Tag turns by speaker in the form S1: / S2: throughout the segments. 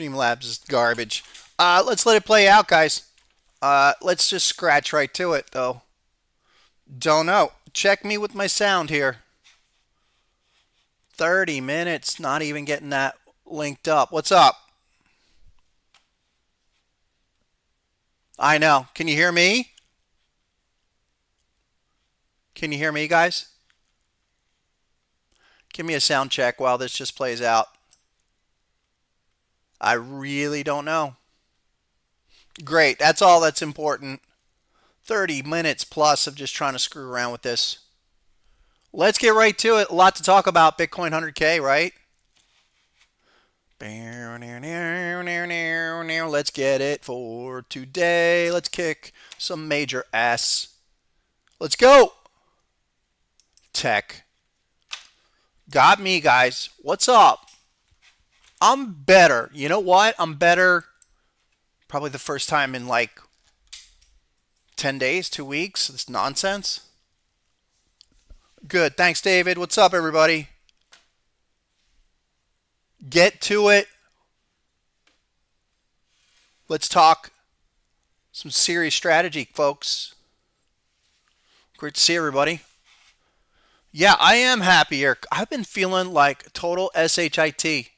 S1: Streamlabs is garbage. Let's let it play out, guys. Let's just scratch right to it, though. Don't know. Check me with my sound here. 30 minutes, not even getting that linked up. What's up? I know. Can you hear me? Can you hear me, guys? Give me a sound check while this just plays out. I really don't know. Great. That's all that's important. 30 minutes plus of just trying to screw around with this. Let's get right to it. A lot to talk about. Bitcoin 100K, right? Let's get it for today. Let's kick some major ass. Let's go. Tech. Got me, guys. What's up? I'm better. You know what? I'm better. Probably the first time in like 10 days, 2 weeks. This nonsense. Good. Thanks, David. What's up, everybody? Get to it. Let's talk some serious strategy, folks. Great to see everybody. Yeah, I am happier. I've been feeling like total SHIT.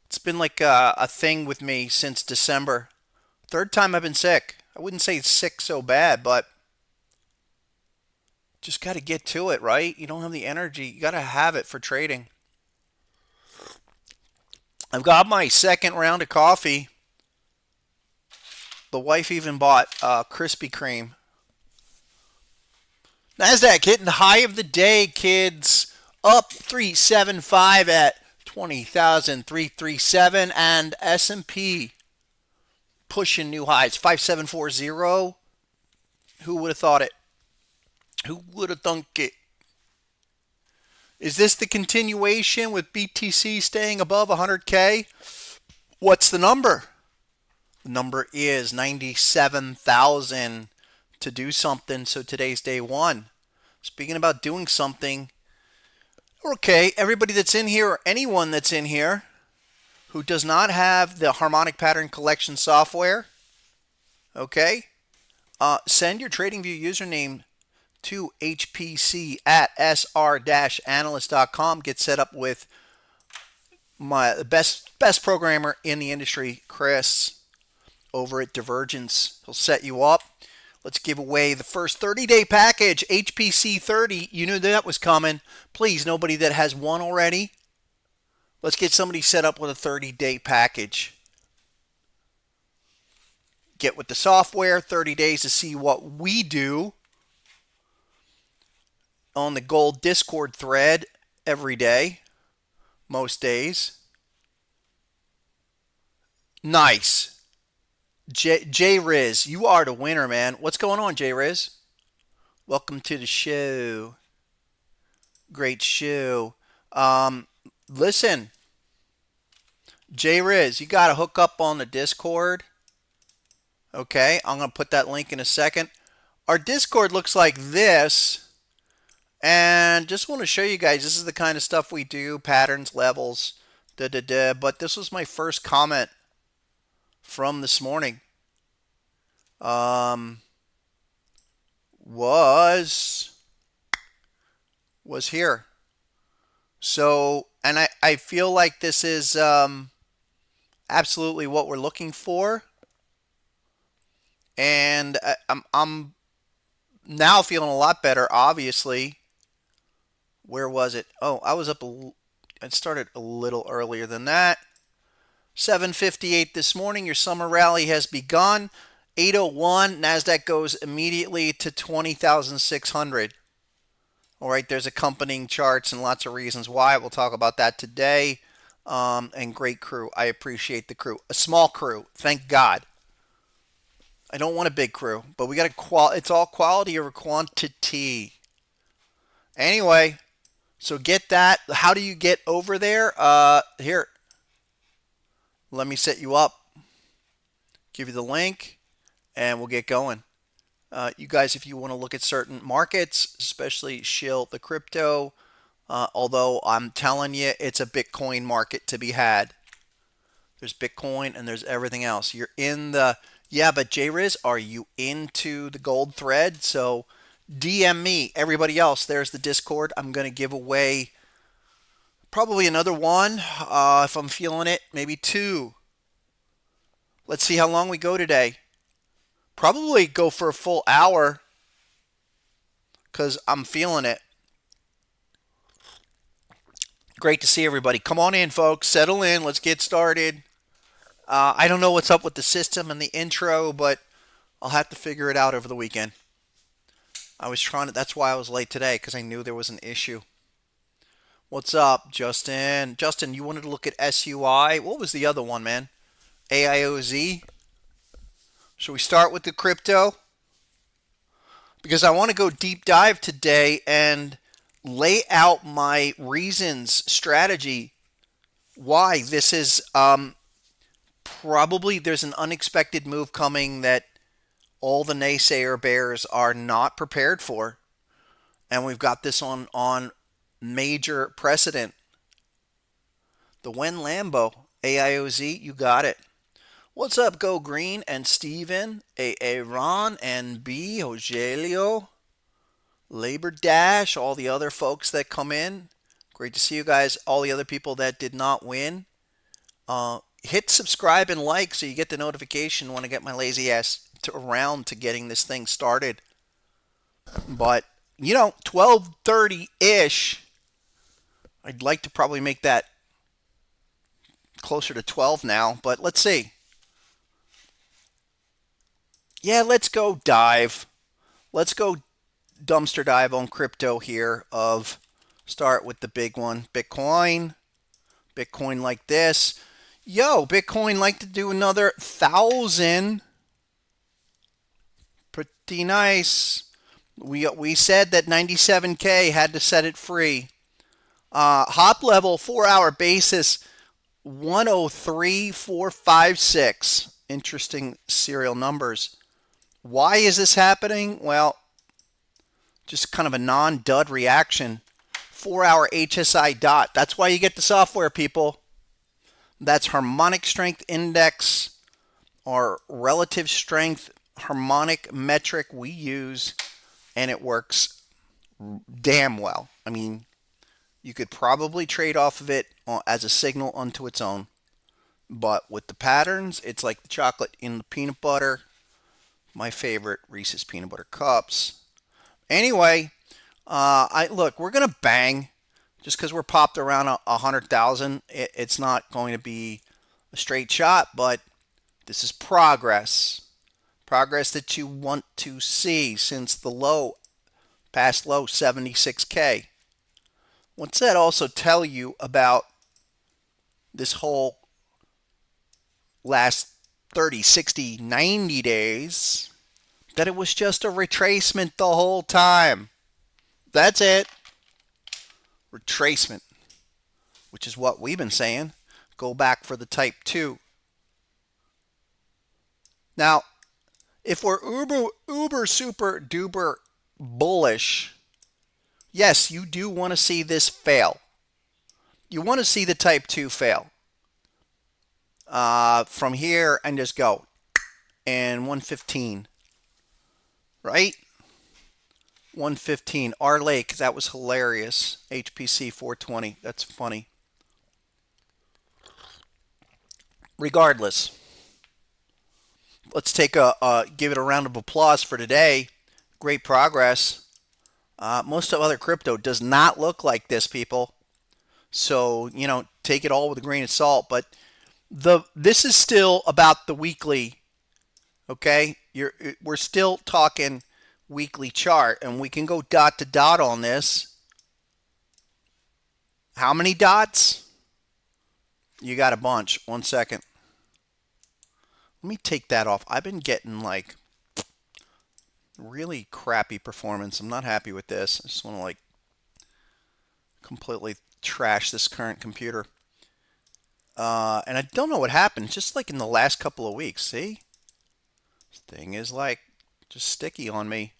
S1: It's been like a thing with me since December. Third time I've been sick. I wouldn't say sick so bad, but just got to get to it, right? You don't have the energy. You got to have it for trading. I've got my second round of coffee. The wife even bought Krispy Kreme. NASDAQ hitting the high of the day, kids. Up 375 at 20,337. And S&P pushing new highs. 5740. Who would have thought it? Who would have thunk it? Is this the continuation with BTC staying above 100K? What's the number? The number is 97,000 to do something. So today's day one. Speaking about doing something. Okay, everybody that's in here or anyone that's in here who does not have the Harmonic Pattern Collection software, okay, send your TradingView username to hpc@sr-analyst.com. Get set up with my best programmer in the industry, Chris, over at Divergence. He'll set you up. Let's give away the first 30-day package, HPC 30. You knew that was coming. Please, nobody that has one already. Let's get somebody set up with a 30-day package. Get with the software, 30 days to see what we do on the gold Discord thread every day, most days. Nice. J Riz, you are the winner, man. What's going on, J Riz? Welcome to the show. Great show. Listen, J Riz, you got to hook up on the Discord. Okay, I'm going to put that link in a second. Our Discord looks like this. And just want to show you guys, this is the kind of stuff we do, patterns, levels, But this was my first comment from this morning. Was here. So, and I feel like this is absolutely what we're looking for. And I'm now feeling a lot better, obviously. Where was it? Oh, I was up. I started a little earlier than that. 7:58 this morning. Your summer rally has begun. 8:01. NASDAQ goes immediately to 20,600. All right, there's accompanying charts and lots of reasons why. We'll talk about that today. And great crew. I appreciate the crew. A small crew. Thank God. I don't want a big crew, but we got it's all quality over quantity. Anyway. So get that. How do you get over there? Here. Let me set you up. Give you the link. And we'll get going. You guys, if you want to look at certain markets, especially shill the crypto, although I'm telling you, it's a Bitcoin market to be had. There's Bitcoin and there's everything else. You're in the, yeah, but JRiz, are you into the gold thread? So DM me. Everybody else, there's the Discord. I'm going to give away probably another one if I'm feeling it, maybe two. Let's see how long we go today. Probably go for a full hour because I'm feeling it. Great to see everybody. Come on in, folks. Settle in. Let's get started. I don't know what's up with the system and the intro, but I'll have to figure it out over the weekend. I was trying to, that's why I was late today, because I knew there was an issue. What's up, Justin? Justin, you wanted to look at SUI. What was the other one, man? AIOZ? Should we start with the crypto? Because I want to go deep dive today and lay out my reasons, strategy, why this is probably there's an unexpected move coming that all the naysayer bears are not prepared for. And we've got this on major precedent. The Wen Lambo, AIOZ, you got it. What's up, Go Green and Steven, Ron and B, Rogelio, Labor Dash, all the other folks that come in. Great to see you guys. All the other people that did not win. Hit subscribe and like so you get the notification when I get my lazy ass around to getting this thing started. But, 12:30-ish. I'd like to probably make that closer to 12 now, but let's see. Yeah, let's go dive. Let's go dumpster dive on crypto here start with the big one, Bitcoin. Bitcoin like this. Yo, Bitcoin like to do another 1,000. Pretty nice. We said that 97K had to set it free. Hop level 4-hour basis 103,456. Interesting serial numbers. Why is this happening? Well, just kind of a non-dud reaction. 4-hour HSI dot. That's why you get the software, people. That's harmonic strength index, or relative strength harmonic metric we use, and it works damn well. I mean, you could probably trade off of it as a signal unto its own. But with the patterns, it's like the chocolate in the peanut butter. My favorite Reese's peanut butter cups. Anyway, look, we're gonna bang just because we're popped around 100,000. It's not going to be a straight shot, but this is progress. Progress that you want to see since the past low 76K. What's that also tell you about this whole last 30, 60, 90 days? That it was just a retracement the whole time. That's it. Retracement, which is what we've been saying. Go back for the type 2. Now, if we're uber super duper bullish, yes, you do want to see this fail. You want to see the type 2 fail. From here and just go. And 115. Right? 115. R Lake, that was hilarious. HPC 420. That's funny. Regardless, let's give it a round of applause for today. Great progress. Most of other crypto does not look like this, people. So, take it all with a grain of salt. But this is still about the weekly. Okay? We're still talking weekly chart, and we can go dot to dot on this. How many dots? You got a bunch. 1 second. Let me take that off. I've been getting like really crappy performance. I'm not happy with this. I just want to completely trash this current computer. And I don't know what happened. Just like in the last couple of weeks. See? This thing is just sticky on me.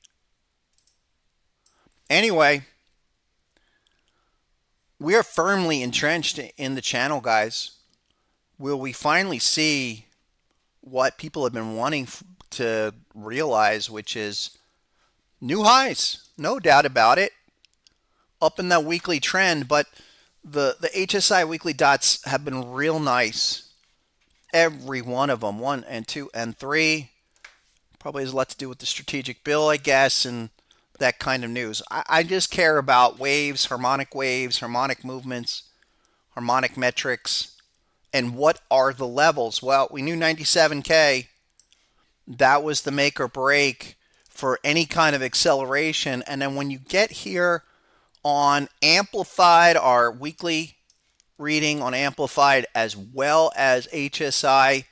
S1: Anyway, we are firmly entrenched in the channel, guys. will we finally see what people have been wanting to realize, which is new highs, no doubt about it, up in that weekly trend. But the HSI weekly dots have been real nice. Every one of them, 1 and 2 and 3, probably has a lot to do with the strategic bill, I guess, and that kind of news. I just care about waves, harmonic movements, harmonic metrics, and what are the levels. Well, we knew 97K. That was the make or break for any kind of acceleration. And then when you get here on Amplified, our weekly reading on Amplified, as well as HSI,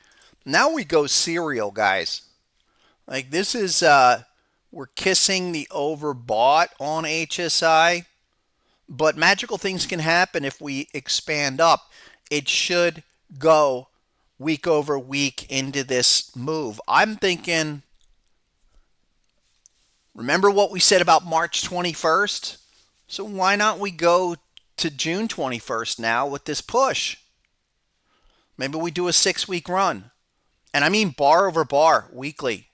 S1: now we go serial, guys. Like, this is, we're kissing the overbought on HSI, but magical things can happen if we expand up. It should go week over week into this move. I'm thinking, remember what we said about March 21st? So why not we go to June 21st now with this push? Maybe we do a 6-week run. And I mean bar over bar, weekly.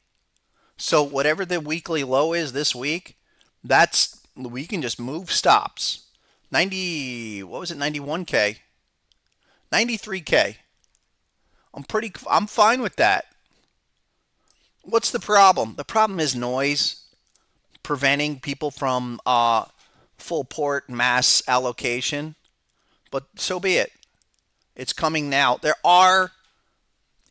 S1: So whatever the weekly low is this week, we can just move stops. 91K? 93K. I'm fine with that. What's the problem? The problem is noise, preventing people from full port mass allocation. But so be it. It's coming now. There are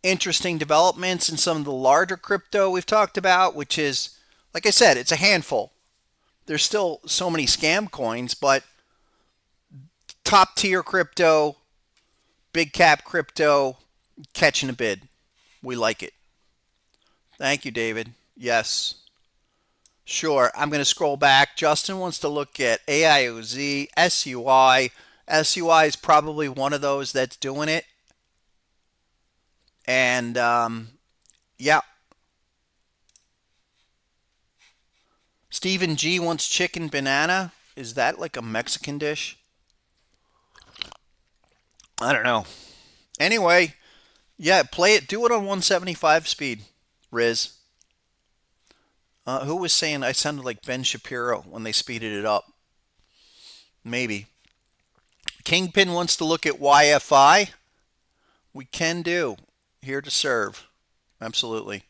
S1: interesting developments in some of the larger crypto we've talked about, which is, like I said, it's a handful. There's still so many scam coins, but top tier crypto, big cap crypto, catching a bid. We like it. Thank you, David. Yes. Sure. I'm going to scroll back. Justin wants to look at AIOZ, SUI. SUI is probably one of those that's doing it. And, yeah. Stephen G wants chicken banana. Is that like a Mexican dish? I don't know. Anyway, yeah, play it. Do it on 175 speed, Riz. Who was saying I sounded like Ben Shapiro when they speeded it up? Maybe. Kingpin wants to look at YFI. We can do. Here to serve. Absolutely.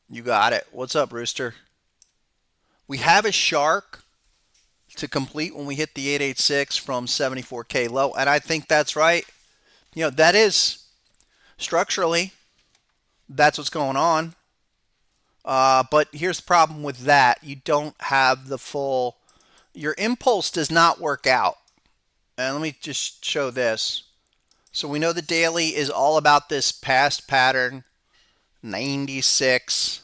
S1: You got it. What's up, Rooster? We have a shark to complete when we hit the 886 from 74K low. And I think that's right. You know, that is structurally, that's what's going on. But here's the problem with that. You don't have the full, your impulse does not work out. And let me just show this. So we know the daily is all about this past pattern, 96.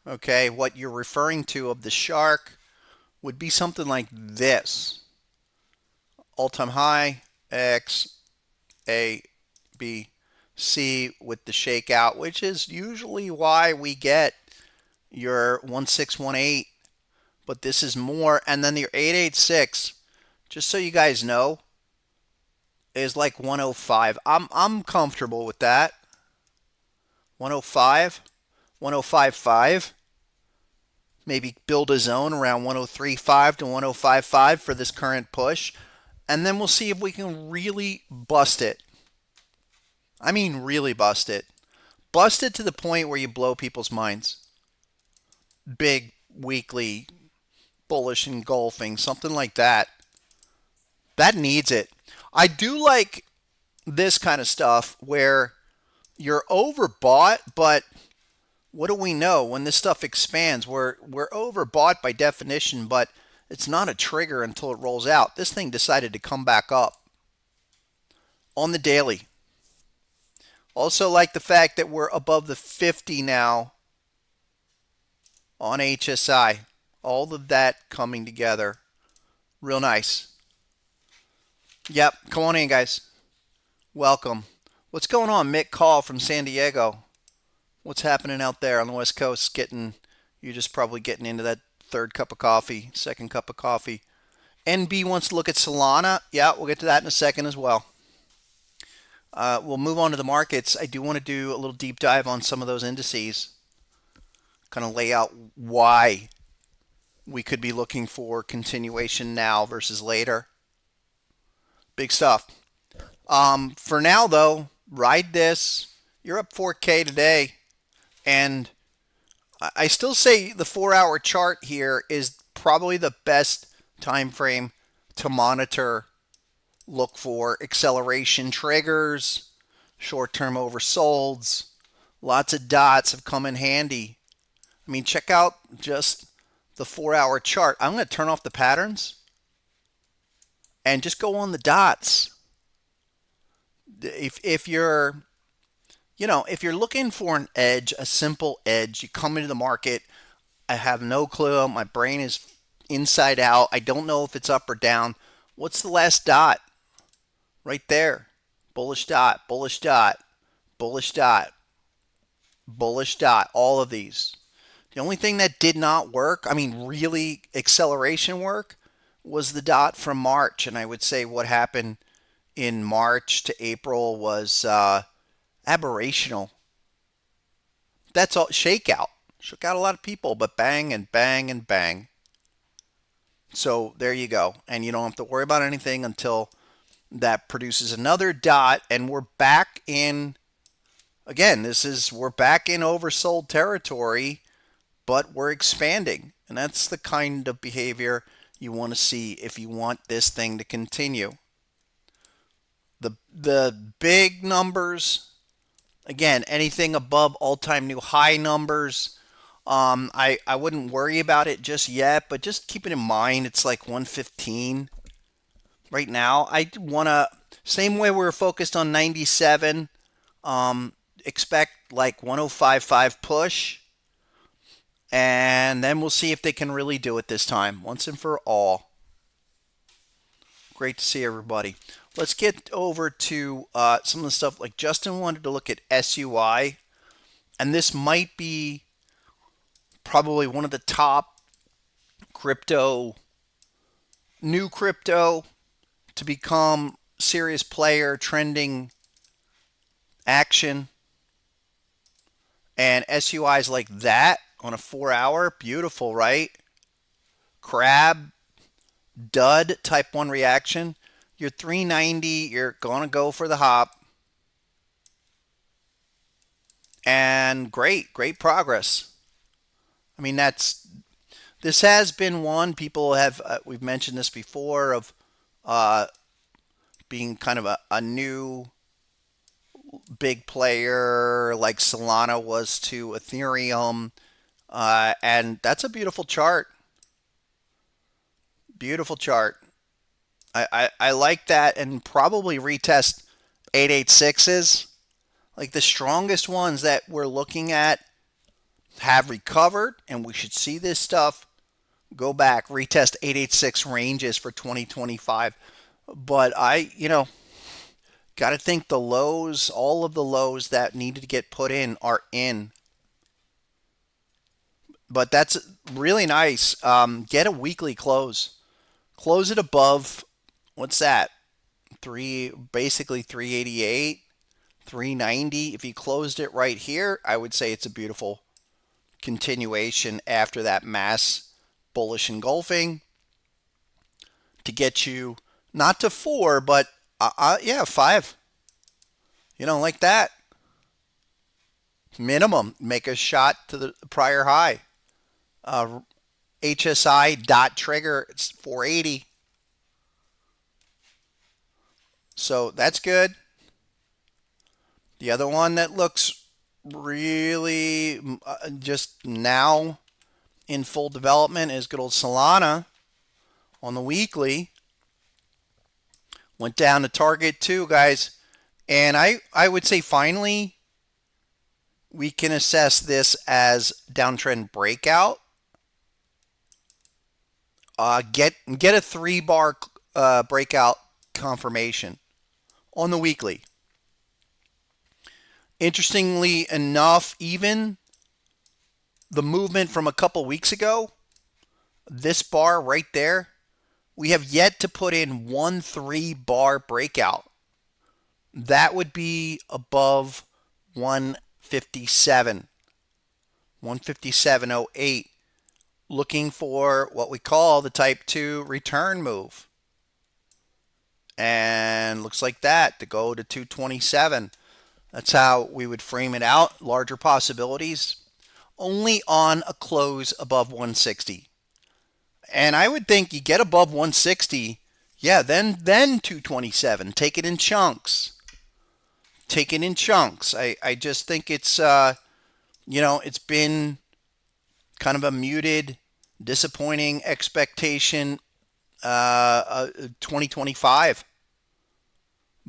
S1: Okay, what you're referring to of the shark would be something like this. All-time high, X, A, B, C with the shakeout, which is usually why we get your 1618. But this is more. And then your 886, just so you guys know, is like 105. I'm comfortable with that. 105, 105.5. Maybe build a zone around 103.5 to 105.5 for this current push. And then we'll see if we can really bust it. I mean really bust it. Bust it to the point where you blow people's minds. Big, weekly, bullish engulfing, something like that. That needs it. I do like this kind of stuff where you're overbought, but what do we know? When this stuff expands, we're overbought by definition, but it's not a trigger until it rolls out. This thing decided to come back up on the daily. Also like the fact that we're above the 50 now on HSI. All of that coming together. Real nice. Yep, come on in, guys. Welcome. What's going on, Mick Call from San Diego? What's happening out there on the West Coast? You're just probably getting into that third cup of coffee, second cup of coffee. NB wants to look at Solana. Yeah, we'll get to that in a second as well. We'll move on to the markets. I do want to do a little deep dive on some of those indices, kind of lay out why we could be looking for continuation now versus later. Big stuff. For now, though, ride this. You're up 4K today, and I still say the 4-hour chart here is probably the best time frame to monitor. Look for acceleration triggers, short-term oversolds. Lots of dots have come in handy. I mean, check out just the 4-hour chart. I'm going to turn off the patterns and just go on the dots. If you're if you're looking for an edge, a simple edge, you come into the market, I have no clue. My brain is inside out. I don't know if it's up or down. What's the last dot? Right there. Bullish dot, bullish dot, bullish dot, bullish dot. All of these. The only thing that did not work, I mean, really acceleration work, was the dot from March. And I would say what happened in March to April was aberrational. That's all. Shakeout. Shook out a lot of people, but bang and bang and bang. So there you go. And you don't have to worry about anything until that produces another dot, and we're back in, again, we're back in oversold territory, but we're expanding. And that's the kind of behavior you want to see if you want this thing to continue. The big numbers, again, anything above all-time new high numbers, I wouldn't worry about it just yet, but just keep it in mind, it's like 115 right now. I want to, same way we're focused on 97, expect like 105.5 push, and then we'll see if they can really do it this time, once and for all. Great to see everybody. Let's get over to some of the stuff. Like Justin wanted to look at SUI, and this might be probably one of the top new crypto to become serious player, trending action. And SUI is like that on a 4-hour. Beautiful, right? Crab, dud, type 1 reaction. You're 390, you're going to go for the hop. And great progress. I mean, this has been one, people have, we've mentioned this before, of being kind of a new big player like Solana was to Ethereum. And that's a beautiful chart. Beautiful chart. I like that, and probably retest 886s. Like the strongest ones that we're looking at have recovered, and we should see this stuff go back, retest 886 ranges for 2025. But got to think the lows, all of the lows that needed to get put in are in. But that's really nice. Get a weekly close. Close it above, what's that? Basically 388, 390. If you closed it right here, I would say it's a beautiful continuation after that mass bullish engulfing to get you not to 4, but yeah, 5. Like that. Minimum. Make a shot to the prior high. HSI dot trigger, it's 480. So that's good. The other one that looks really just now in full development is good old Solana on the weekly. Went down to target 2, guys. And I would say finally we can assess this as downtrend breakout. Get a 3-bar breakout confirmation on the weekly. Interestingly enough, even the movement from a couple weeks ago, this bar right there, we have yet to put in 1 3-bar breakout. that would be above 157, 157.08, looking for what we call the type 2 return move. And looks like that to go to 227. That's how we would frame it out. Larger possibilities only on a close above 160. And I would think you get above 160, yeah, then 227. Take it in chunks. Take it in chunks. I just think it's it's been kind of a muted, disappointing expectation 2025.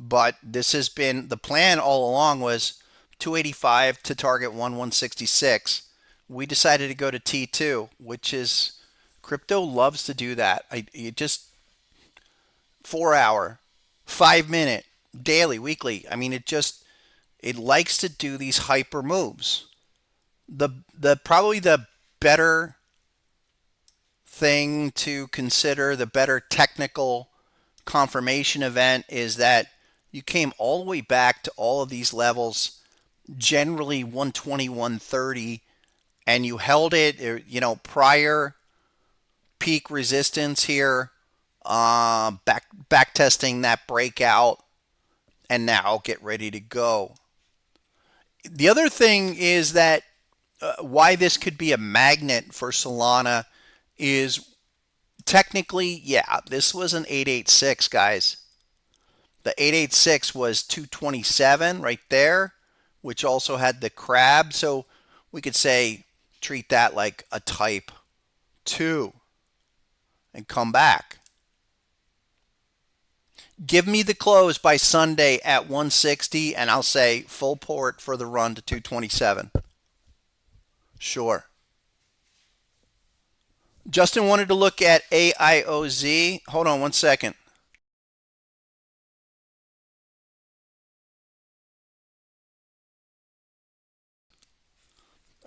S1: But this has been the plan all along was 285 to target 166. We decided to go to T2, which is crypto loves to do that. It just 4 hour, 5 minute, daily, weekly. I mean, it likes to do these hyper moves. The probably the better thing to consider, the better technical confirmation event is that you came all the way back to all of these levels, generally 120, 130, and you held it, prior peak resistance here, back testing that breakout, and now get ready to go. The other thing is that why this could be a magnet for Solana is technically, yeah, this was an 886, guys. The 886 was 227 right there, which also had the crab. So we could say treat that like a type 2 and come back. Give me the close by Sunday at 160 and I'll say full port for the run to 227. Sure. Justin wanted to look at AIOZ. Hold on one second.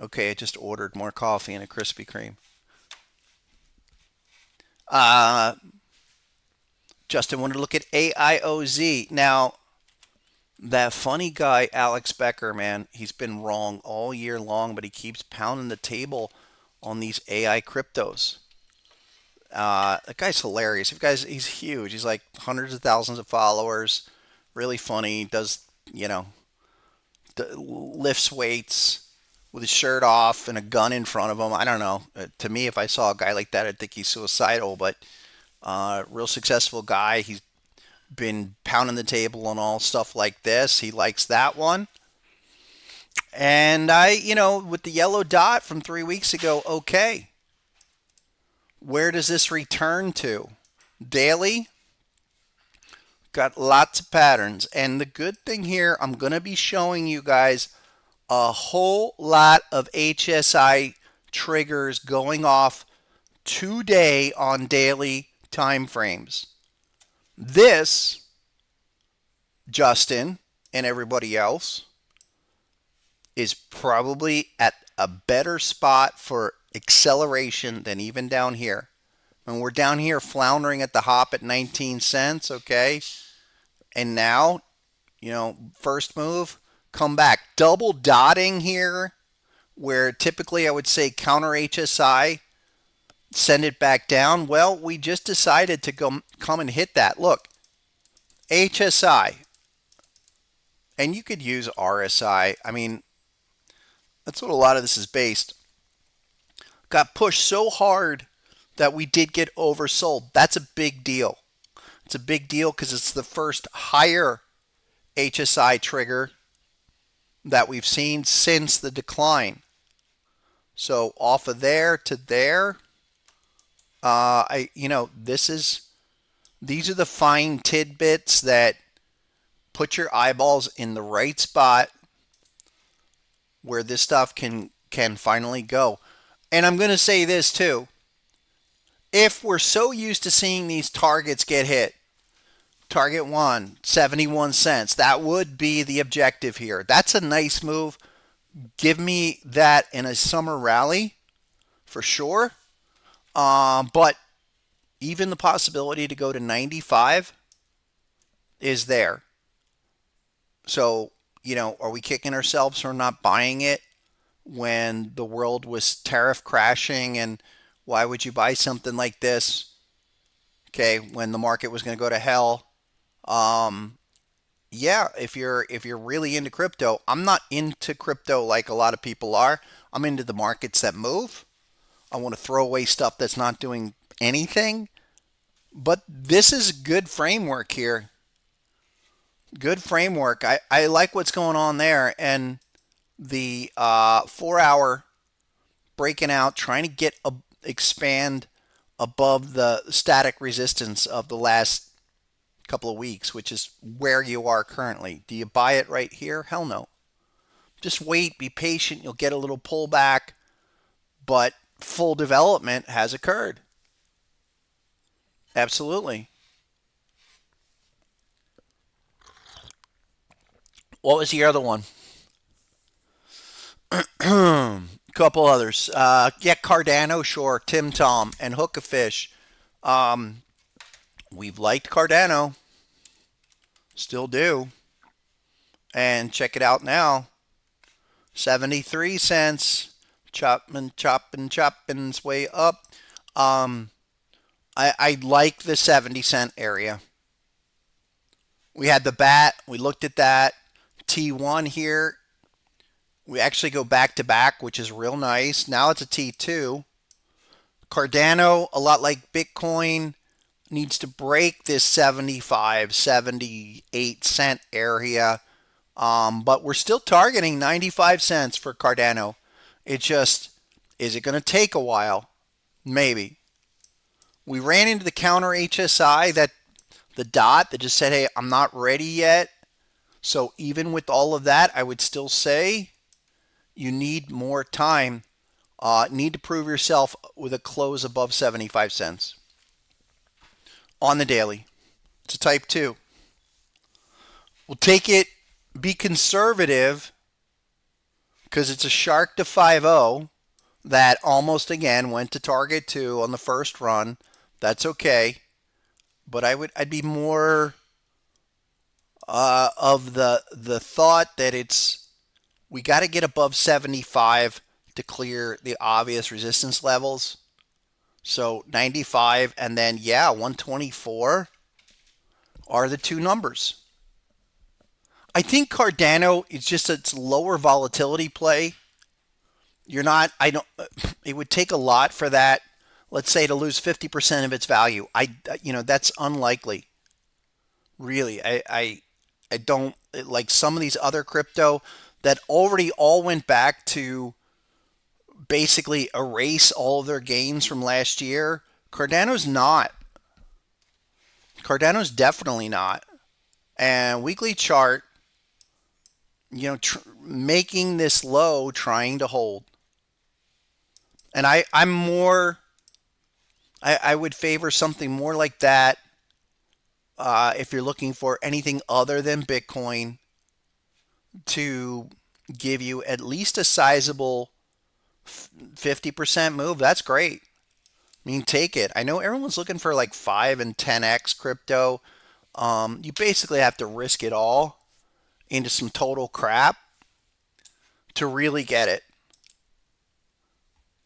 S1: Okay, I just ordered more coffee and a Krispy Kreme. Justin wanted to look at AIOZ. Now, that funny guy, Alex Becker, man, he's been wrong all year long, but he keeps pounding the table on these AI cryptos. That guy's hilarious. He's huge. He's like hundreds of thousands of followers. Really funny. Does, lifts weights with his shirt off and a gun in front of him. I don't know. To me, if I saw a guy like that, I'd think he's suicidal. But real successful guy. He's been pounding the table on all stuff like this. He likes that one. And with the yellow dot from 3 weeks ago, okay. Where does this return to? Daily? Got lots of patterns. And the good thing here, I'm going to be showing you guys a whole lot of HSI triggers going off today on daily time frames. This, Justin and everybody else, is probably at a better spot for acceleration than even down here. And we're down here floundering at the hop at 19 cents, okay? And now, first move, come back. Double dotting here, where typically I would say counter HSI, send it back down. Well, we just decided to come and hit that. Look, HSI, and you could use RSI. I mean, that's what a lot of this is based. Got pushed so hard that we did get oversold. That's a big deal. It's a big deal because it's the first higher HSI trigger that we've seen since the decline. So off of there to there, these are the fine tidbits that put your eyeballs in the right spot where this stuff can finally go. And I'm going to say this too. If we're so used to seeing these targets get hit, target 1, 71 cents, that would be the objective here. That's a nice move. Give me that in a summer rally for sure. But even the possibility to go to 95 is there. So, are we kicking ourselves for not buying it when the world was tariff crashing? And why would you buy something like this, okay, when the market was going to go to hell? Um, yeah, if you're really into crypto, I'm not into crypto like a lot of people are. I'm into the markets that move. I want to throw away stuff that's not doing anything. But this is a good framework here. Good framework. I like what's going on there. And the 4 hour breaking out, trying to expand above the static resistance of the last couple of weeks, which is where you are currently. Do you buy it right here? Hell no. Just wait, be patient. You'll get a little pullback, but full development has occurred. Absolutely. What was the other one? Couple others. Yeah, Cardano, sure. Tim Tom and Hook a Fish. Um, we've liked Cardano, still do. And check it out now. 73 cents. Chopping's way up. I like the 70 cent area. We had the bat. We looked at that. T1 here. We actually go back to back, which is real nice. Now it's a T2. Cardano, a lot like Bitcoin, needs to break this 75, 78 cent area. But we're still targeting 95 cents for Cardano. It just, is it going to take a while? Maybe. We ran into the counter HSI, the dot that just said, hey, I'm not ready yet. So even with all of that, I would still say you need more time. Need to prove yourself with a close above 75 cents on the daily. It's a type 2. We'll take it, be conservative, because it's a shark to 5-0 that almost again went to target 2 on the first run. That's okay. But I'd be more of the thought that we got to get above 75 to clear the obvious resistance levels. So 95 and then 124 are the two numbers. I think Cardano is just its lower volatility play. It would take a lot for that, let's say, to lose 50% of its value. That's unlikely. Really, I don't like some of these other crypto that already all went back to basically erase all of their gains from last year. Cardano's not. Cardano's definitely not. And weekly chart, making this low, trying to hold. And I would favor something more like that if you're looking for anything other than Bitcoin to give you at least a sizable 50% move. That's great. I mean, take it. I know everyone's looking for like 5 and 10x crypto. You basically have to risk it all into some total crap to really get it.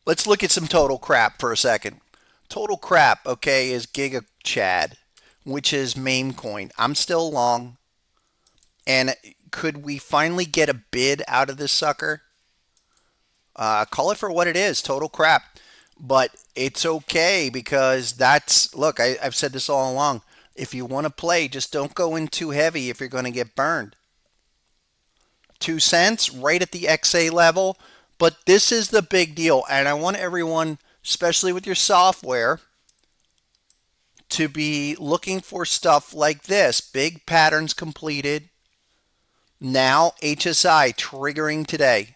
S1: Let's look at some total crap for a second. Total crap, okay, is Giga Chad, which is meme coin. I'm still long. And could we finally get a bid out of this sucker? Call it for what it is, total crap. But it's okay because look, I've said this all along. If you want to play, just don't go in too heavy if you're going to get burned. 2 cents right at the XA level. But this is the big deal. And I want everyone, especially with your software, to be looking for stuff like this. Big patterns completed. Now HSI triggering today.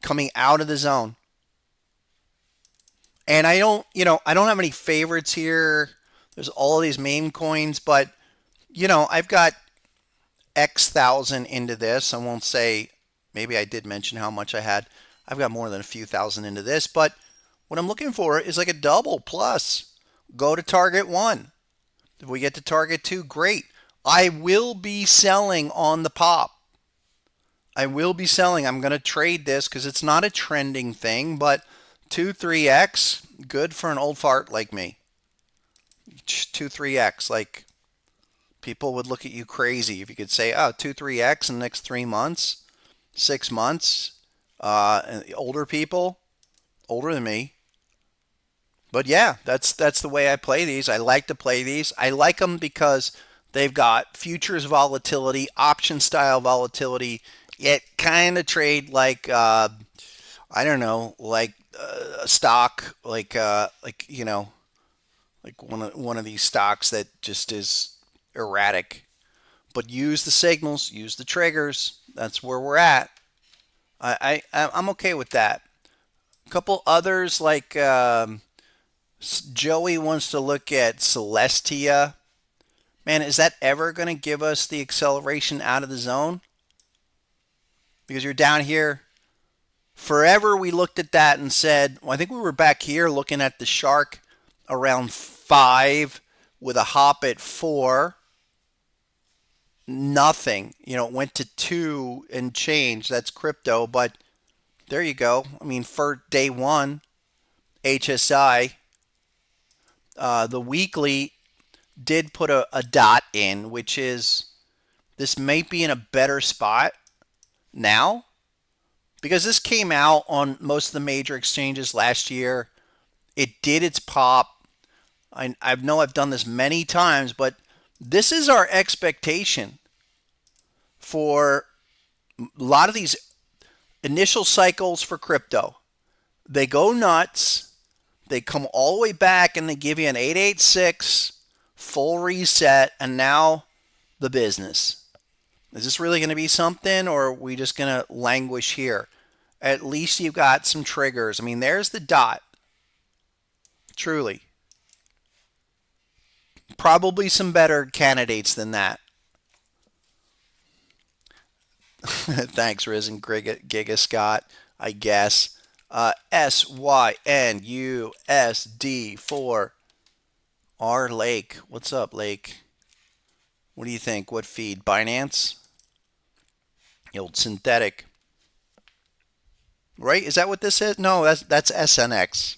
S1: Coming out of the zone. And I don't have any favorites here. There's all of these meme coins, but I've got X thousand into this. I won't say, maybe I did mention how much I had. I've got more than a few thousand into this, but what I'm looking for is like a double plus. Go to target 1. If we get to target 2, great. I will be selling on the pop. I will be selling. I'm going to trade this because it's not a trending thing, but 2, 3x, good for an old fart like me. 2, 3x, like people would look at you crazy if you could say, oh, 2, 3x in the next 3 months, 6 months. Older people, older than me. But yeah, that's the way I play these. I like to play these. I like them because they've got futures volatility, option style volatility. Yet kind of trade like I don't know, like a stock, like you know, like one of these stocks that just is erratic. But use the signals, use the triggers. That's where we're at. I'm okay with that. A couple others like Joey wants to look at Celestia. Man, is that ever going to give us the acceleration out of the zone? Because you're down here. Forever we looked at that and said, well, I think we were back here looking at the shark around 5 with a hop at 4. Nothing. You know, it went to 2 and change. That's crypto, but there you go. I mean, for day 1, HSI, the weekly did put a dot in, which is this might be in a better spot now because this came out on most of the major exchanges last year. It did its pop. I know I've done this many times, but this is our expectation for a lot of these initial cycles for crypto. They go nuts. They come all the way back and they give you an 886 full reset, and now the business. Is this really going to be something, or are we just going to languish here? At least you've got some triggers. I mean, there's the dot. Truly. Probably some better candidates than that. Thanks, Risen Giga Scott, I guess. SYNUSD for R Lake. What's up, Lake? What do you think? What feed? Binance? The old synthetic. Right? Is that what this is? No, that's SNX.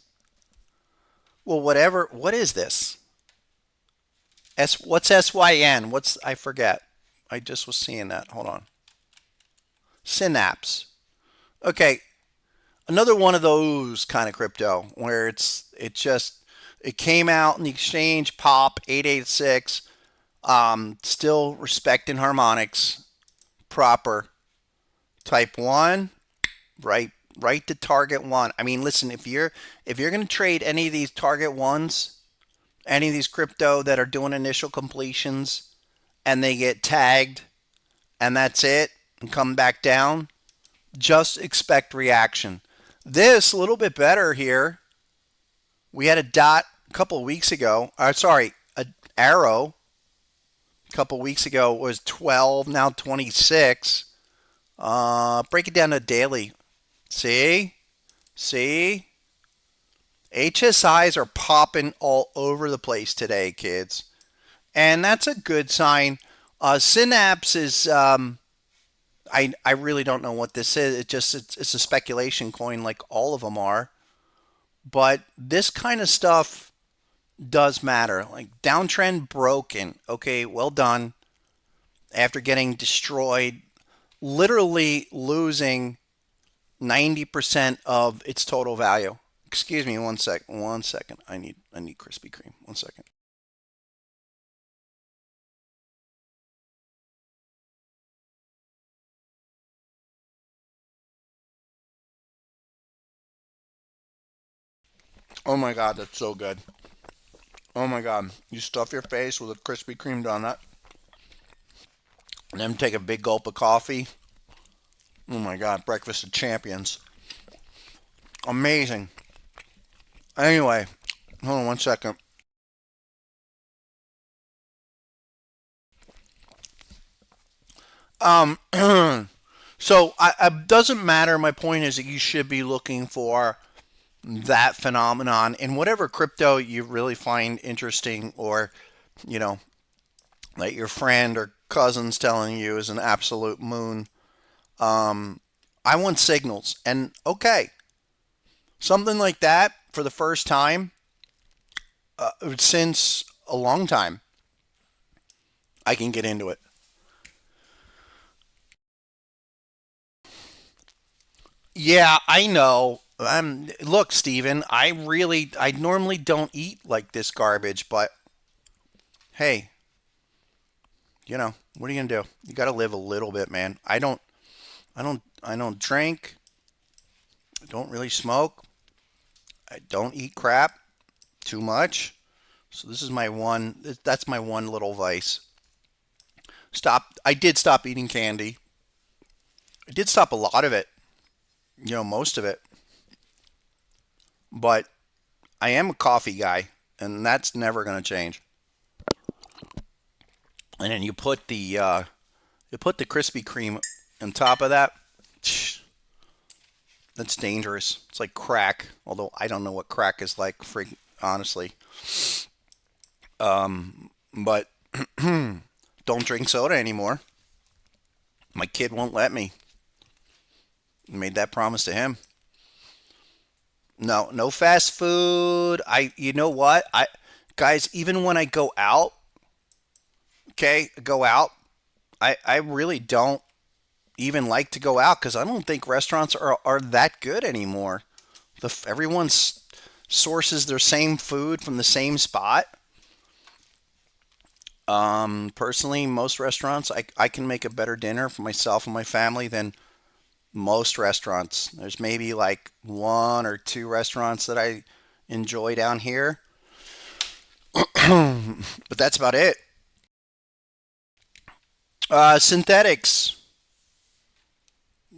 S1: Well, whatever. What is this? What's SYN? I forget. I just was seeing that. Hold on. Synapse. Okay, another one of those kind of crypto where it came out in the exchange, pop 886, still respecting harmonics, proper type 1, right to target 1. I mean, listen, if you're going to trade any of these target 1s, any of these crypto that are doing initial completions and they get tagged and that's it and come back down, just expect reaction. This a little bit better here. We had a dot a couple of weeks ago. An arrow a couple of weeks ago was 12, now 26. Break it down to daily. See? HSIs are popping all over the place today, kids. And that's a good sign. Synapse is, I really don't know what this is. It's a speculation coin like all of them are. But this kind of stuff does matter. Like downtrend broken. Okay, well done. After getting destroyed, literally losing 90% of its total value. Excuse me, one second. I need Krispy Kreme. 1 second. Oh my God, that's so good. Oh my God, you stuff your face with a Krispy Kreme donut, and then take a big gulp of coffee. Oh my God, breakfast of champions. Amazing. Anyway, hold on 1 second. Um, so it doesn't matter. My point is that you should be looking for that phenomenon in whatever crypto you really find interesting or, you know, that your friend or cousin's telling you is an absolute moon. I want signals. And okay, something like that for the first time since a long time, I can get into it. Yeah, I know. Look, Steven, I normally don't eat like this garbage, but hey, what are you gonna do? You got to live a little bit, man. I don't drink. I don't really smoke. I don't eat crap too much. So this is my one. That's my one little vice. Stop. I did stop eating candy. I did stop a lot of it. Most of it. But I am a coffee guy, and that's never gonna change. And then you put the Krispy Kreme on top of that. That's dangerous. It's like crack, although I don't know what crack is like, honestly. But don't drink soda anymore. My kid won't let me. I made that promise to him. No, no fast food. You know what? Guys, even when I go out, okay, go out, I really don't even like to go out because I don't think restaurants are that good anymore. Everyone sources their same food from the same spot. Personally, most restaurants, I can make a better dinner for myself and my family than most restaurants. There's maybe like one or two restaurants that I enjoy down here, but that's about it. Synthetics.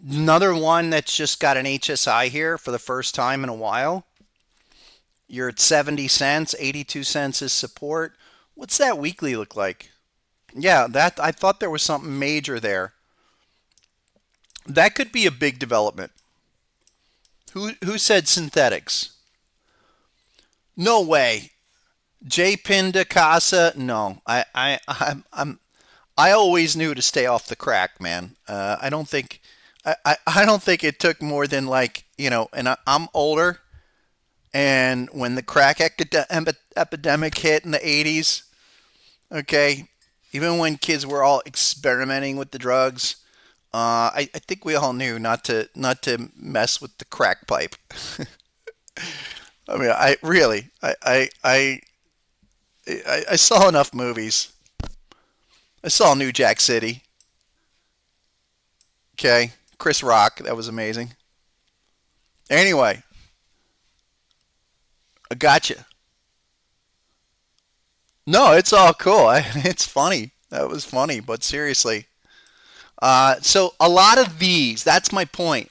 S1: Another one that's just got an HSI here for the first time in a while. You're at 70 cents, 82 cents is support. What's that weekly look like? Yeah, that I thought there was something major there. That could be a big development. Who said synthetics? No way. J Pinda Casa? No. I always knew to stay off the crack, man. I don't think it took more than like, and I'm older, and when the crack epidemic hit in the 80s, okay, even when kids were all experimenting with the drugs, I think we all knew not to mess with the crack pipe. I mean, I really, I saw enough movies. I saw New Jack City. Okay, Chris Rock, that was amazing. Anyway, I gotcha. No, it's all cool. It's funny. That was funny, but seriously. So a lot of these, that's my point.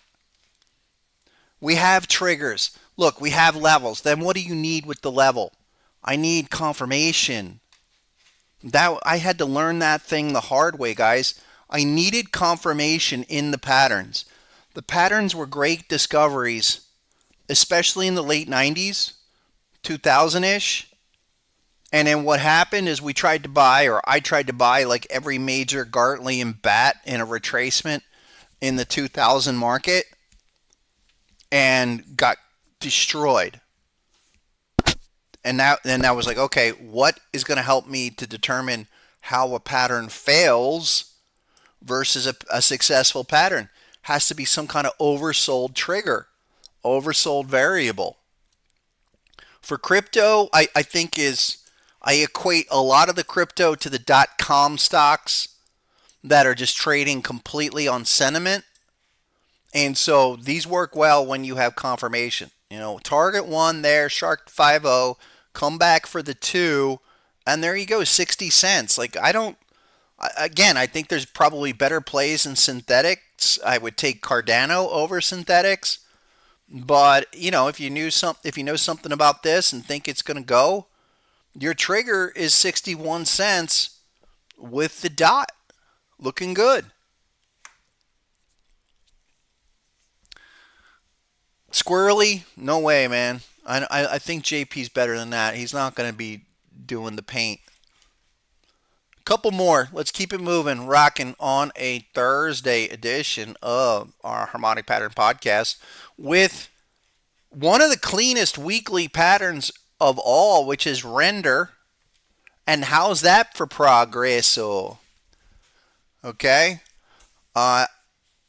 S1: We have triggers. Look, we have levels. Then what do you need with the level? I need confirmation. That I had to learn that thing the hard way, guys. I needed confirmation in the patterns. The patterns were great discoveries, especially in the late 90s, 2000-ish. And then what happened is we tried to buy, or I tried to buy, like every major Gartley and Bat in a retracement in the 2000 market and got destroyed. And that was like, okay, what is going to help me to determine how a pattern fails versus a successful pattern? Has to be some kind of oversold trigger, oversold variable. For crypto, I think I equate a lot of the crypto to the .com stocks that are just trading completely on sentiment. And so these work well when you have confirmation. Target one there, Shark 50, come back for the two, and there you go, 60 cents. Like, again, I think there's probably better plays in synthetics. I would take Cardano over synthetics. But, if you know something about this and think it's going to go, your trigger is 61 cents with the dot. Looking good. Squirrely? No way, man. I think JP's better than that. He's not going to be doing the paint. Couple more. Let's keep it moving, rocking on a Thursday edition of our Harmonic Pattern podcast with one of the cleanest weekly patterns of all, which is render. And how's that for progresso? Okay. Uh,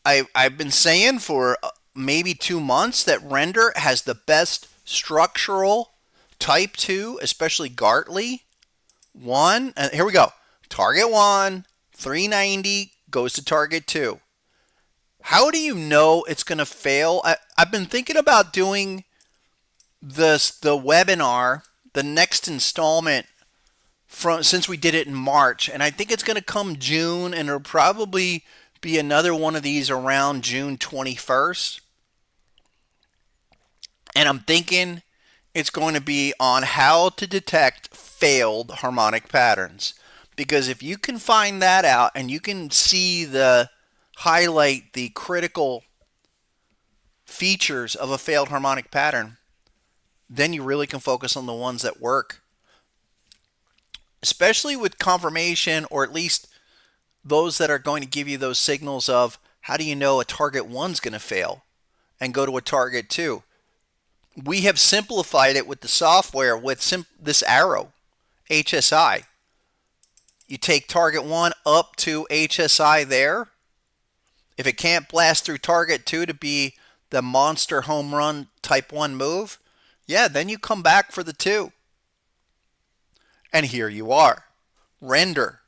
S1: I've been saying for maybe 2 months that render has the best structural type 2, especially Gartley. One, and here we go. Target 1, 390 goes to target 2. How do you know it's going to fail? I've been thinking about doing the webinar, the next installment from since we did it in March, and I think it's going to come June, and it'll probably be another one of these around June 21st. And I'm thinking it's going to be on how to detect failed harmonic patterns. Because if you can find that out and you can see highlight the critical features of a failed harmonic pattern, then you really can focus on the ones that work. Especially with confirmation, or at least those that are going to give you those signals of how do you know a target 1's going to fail and go to a target 2. We have simplified it with the software with this arrow, HSI. You take target 1 up to HSI there. If it can't blast through target 2 to be the monster home run type 1 move, yeah, then you come back for the 2. And here you are. Render.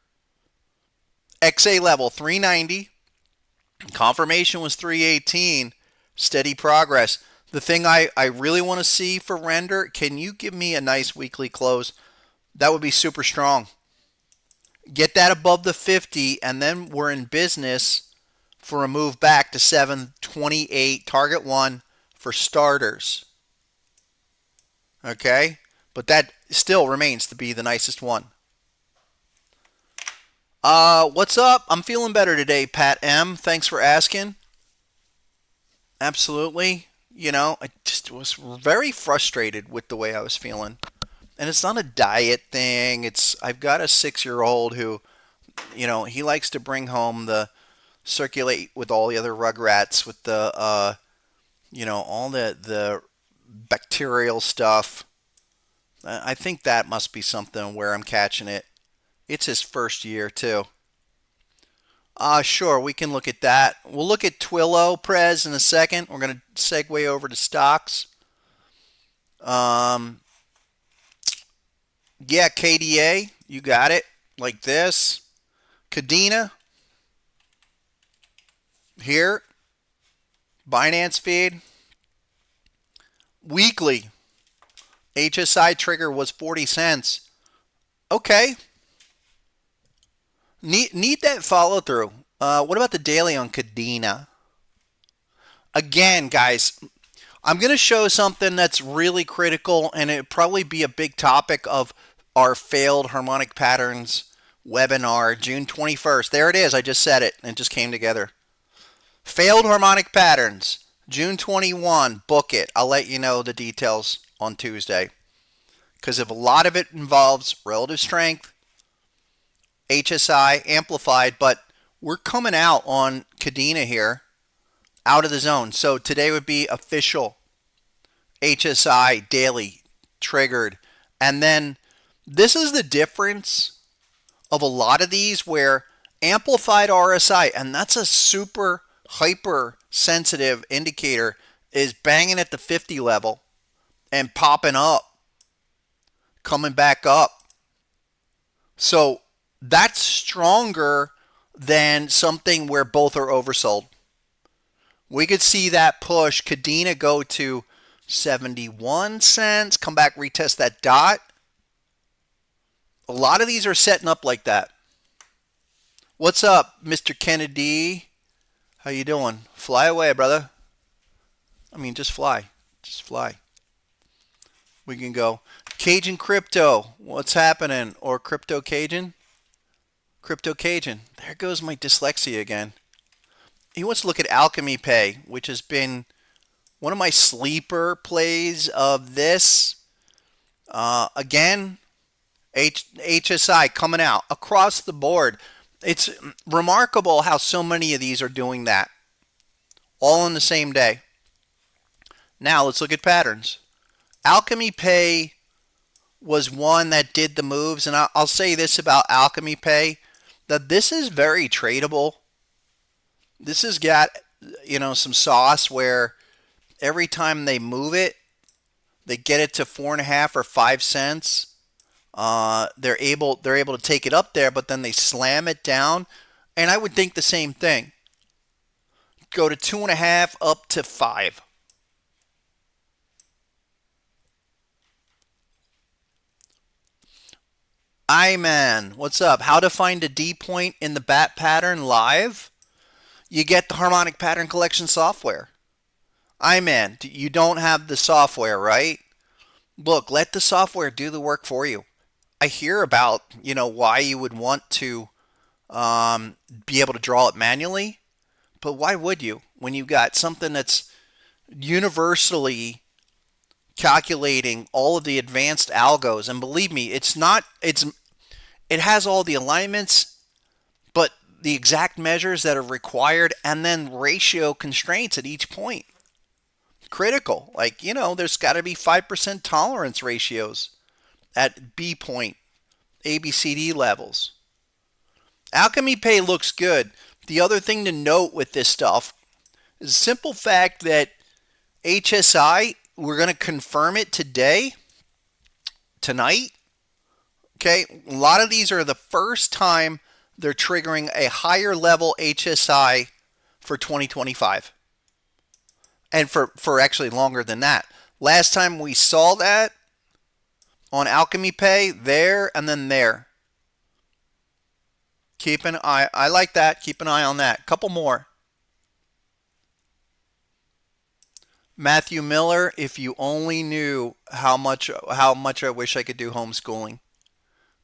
S1: XA level 390. Confirmation was 318. Steady progress. The thing I really want to see for render, can you give me a nice weekly close? That would be super strong. Get that above the 50, and then we're in business for a move back to 728, target 1 for starters. Okay? But that still remains to be the nicest one. What's up? I'm feeling better today, Pat M. Thanks for asking. Absolutely. I just was very frustrated with the way I was feeling. And it's not a diet thing. I've got a 6-year-old who, he likes to bring home circulate with all the other rugrats with all the bacterial stuff. I think that must be something where I'm catching it. It's his first year too. Sure, we can look at that. We'll look at Twilio, Prez, in a second. We're going to segue over to stocks. Yeah, KDA, you got it. Like this. Kadena. Here. Binance feed. Weekly. HSI trigger was 40 cents. Okay. Need that follow through. What about the daily on Kadena? Again, guys, I'm going to show something that's really critical, and it'll probably be a big topic of our failed harmonic patterns webinar, June 21st. There it is. I just said it, and it just came together. Failed harmonic patterns, June 21. Book it. I'll let you know the details on Tuesday. Because if a lot of it involves relative strength, HSI amplified, but we're coming out on Kadena here, out of the zone. So today would be official HSI daily triggered. And then this is the difference of a lot of these where amplified RSI, and that's a super hyper sensitive indicator, is banging at the 50 level and popping up, coming back up. So that's stronger than something where both are oversold. We could see that push Kadena go to 71 cents, come back, retest that dot. A lot of these are setting up like that. What's up, Mr. Kennedy? How you doing? Fly away, brother. I mean, just fly. Just fly. We can go Cajun Crypto. What's happening? Or Crypto Cajun? Crypto Cajun. There goes my dyslexia again. He wants to look at Alchemy Pay, which has been one of my sleeper plays of this. Again, HSI coming out across the board. It's remarkable how so many of these are doing that all on the same day. Now let's look at patterns. Alchemy Pay was one that did the moves, and I'll say this about Alchemy Pay, that this is very tradable. This has got, some sauce where every time they move it, they get it to 4.5 or 5 cents. They're able to take it up there, but then they slam it down. And I would think the same thing. Go to 2.5 up to 5. Man, what's up? How to find a D point in the bat pattern live? You get the Harmonic Pattern Collection software. Man, you don't have the software, right? Look, let the software do the work for you. I hear about, why you would want to be able to draw it manually, but why would you when you've got something that's universally calculating all of the advanced algos? And believe me, it has all the alignments, but the exact measures that are required, and then ratio constraints at each point. Critical. There's got to be 5% tolerance ratios at B point, ABCD levels. Alchemy Pay looks good. The other thing to note with this stuff is the simple fact that HSI, we're going to confirm it tonight. Okay, a lot of these are the first time they're triggering a higher level HSI for 2025. And for actually longer than that. Last time we saw that on Alchemy Pay, there and then there. Keep an eye. I like that. Keep an eye on that. Couple more. Matthew Miller, if you only knew how much I wish I could do homeschooling,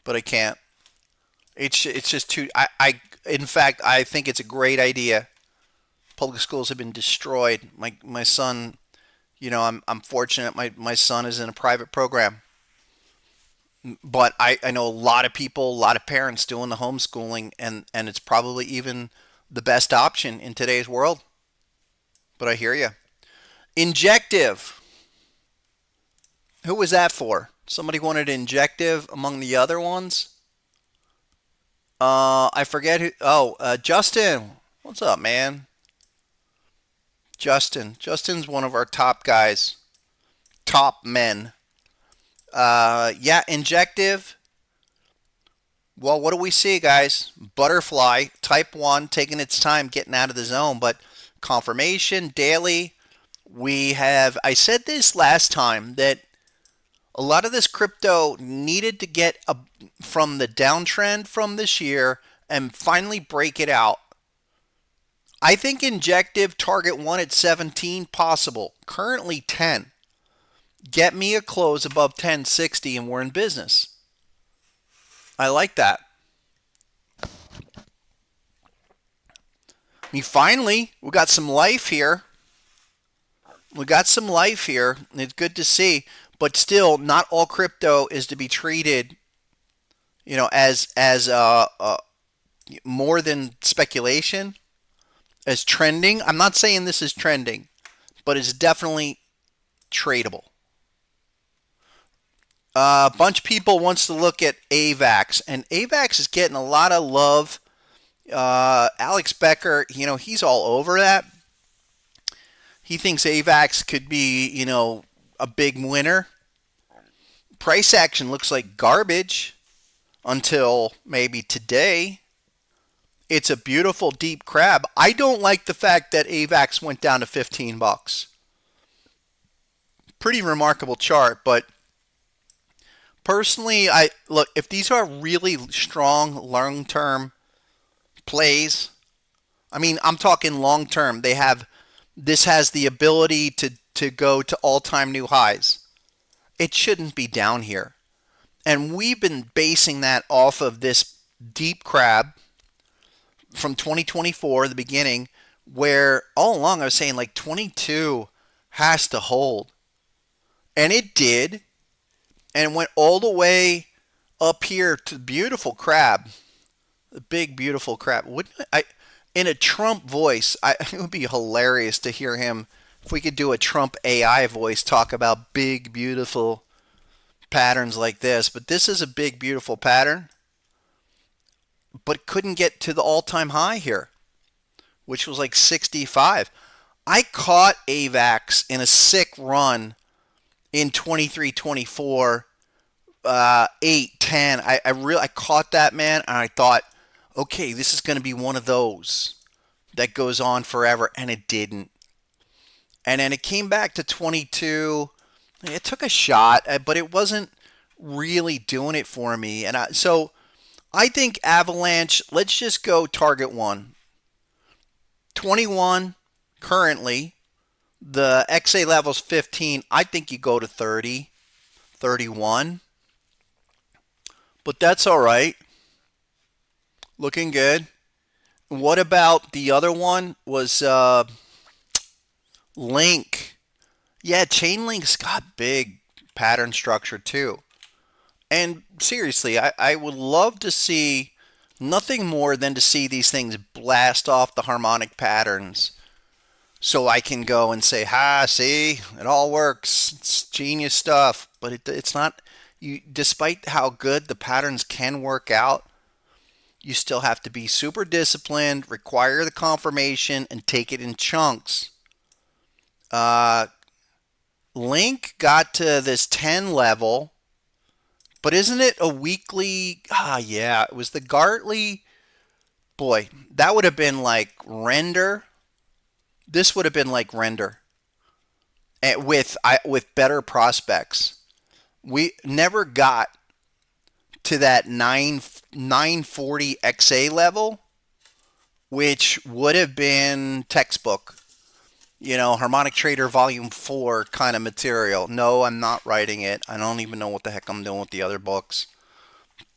S1: but I can't. It's just too. In fact, I think it's a great idea. Public schools have been destroyed. My son, I'm fortunate. My son is in a private program, but I know a lot of people, a lot of parents doing the homeschooling, and it's probably even the best option in today's world. But I hear you. Injective. Who was that for? Somebody wanted Injective among the other ones. I forget who. Oh, Justin. What's up, man? Justin's one of our top guys. Top men. Injective. Well, what do we see, guys? Butterfly, type 1, taking its time getting out of the zone, but confirmation, daily. I said this last time, that a lot of this crypto needed to get from the downtrend from this year and finally break it out. I think Injective target 1 at 17 possible. Currently 10. Get me a close above 1060 and we're in business. I like that. Finally, we got some life here. It's good to see. But still, not all crypto is to be treated, as more than speculation. As trending. I'm not saying this is trending, but it's definitely tradable. A bunch of people wants to look at AVAX, and AVAX is getting a lot of love. Alex Becker, he's all over that. He thinks AVAX could be, a big winner. Price action looks like garbage until maybe today. It's a beautiful deep crab. I don't like the fact that AVAX went down to $15. Pretty remarkable chart, but personally, if these are really strong long-term plays, I'm talking long-term. This has the ability to go to all-time new highs. It shouldn't be down here. And we've been basing that off of this deep crab from 2024, the beginning, where all along I was saying 22 has to hold. And it did. And it went all the way up here to beautiful crab, the big beautiful crab. Wouldn't I? In a Trump voice, it would be hilarious to hear him. If we could do a Trump AI voice talk about big beautiful patterns like this, but this is a big beautiful pattern, but couldn't get to the all-time high here, which was like 65. I caught AVAX in a sick run in 23, 24, 8, 10. I caught that, man, and I thought, okay, this is going to be one of those that goes on forever, and it didn't. And then it came back to 22. It took a shot, but it wasn't really doing it for me. So I think Avalanche, let's just go target one. 21 currently. The XA level's 15. I think you go to 30, 31. But that's all right. Looking good. What about the other one? Was Link. Yeah, Chainlink's got big pattern structure too. And seriously, I would love to see nothing more than to see these things blast off the harmonic patterns so I can go and say, ha, see, it all works. It's genius stuff. But it's not, despite how good the patterns can work out, you still have to be super disciplined, require the confirmation, and take it in chunks. Link got to this 10 level, but isn't it a weekly? Yeah, it was the Gartley. Boy, that would have been like render. This would have been like render, and with better prospects. We never got to that 940 XA level, which would have been textbook. Harmonic Trader Volume 4 kind of material. No, I'm not writing it. I don't even know what the heck I'm doing with the other books.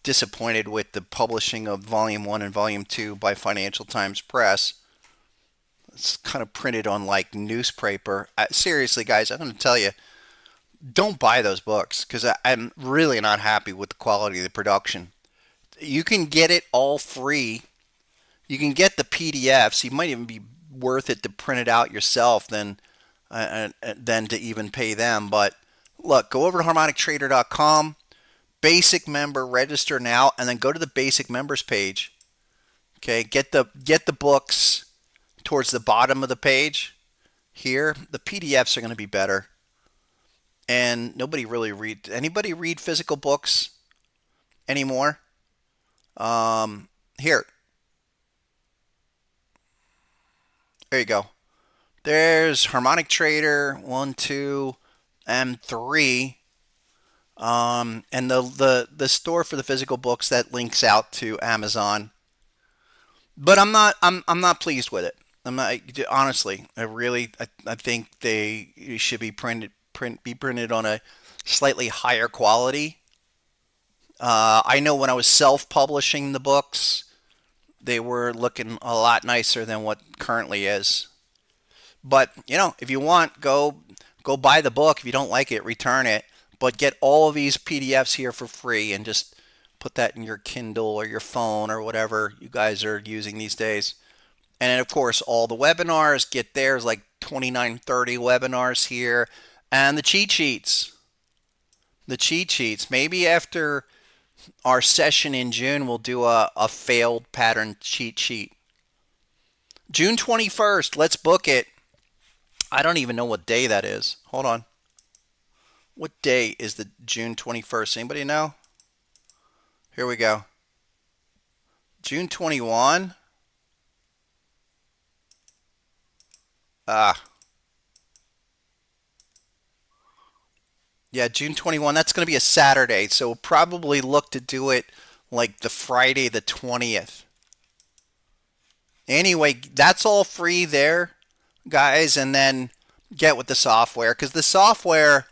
S1: Disappointed with the publishing of Volume 1 and Volume 2 by Financial Times Press. It's kind of printed on like newspaper. Seriously, guys, I'm going to tell you, don't buy those books because I'm really not happy with the quality of the production. You can get it all free. You can get the PDFs. You might even be worth it to print it out yourself than to even pay them. But look, go over to harmonictrader.com, basic member, register now, and then go to the basic members page. Okay, get the books towards the bottom of the page. Here, the PDFs are going to be better. And anybody read physical books anymore? Here. There you go. There's Harmonic Trader 1, 2, and 3. And the store for the physical books that links out to Amazon. But I'm not pleased with it. I'm not, honestly. I think they should be printed on a slightly higher quality. I know when I was self-publishing the books, they were looking a lot nicer than what currently is. But, if you want, go buy the book. If you don't like it, return it. But get all of these PDFs here for free and just put that in your Kindle or your phone or whatever you guys are using these days. And then, of course, all the webinars, get theirs, like 29, 30 webinars here. And the cheat sheets. Maybe after our session in June, we'll do a failed pattern cheat sheet. June 21st, let's book it. I don't even know what day that is. Hold on. What day is the June 21st? Anybody know? Here we go. June 21. Yeah, June 21. That's going to be a Saturday, so we'll probably look to do it like the Friday the 20th. Anyway, that's all free there, guys, and then get with the software because the software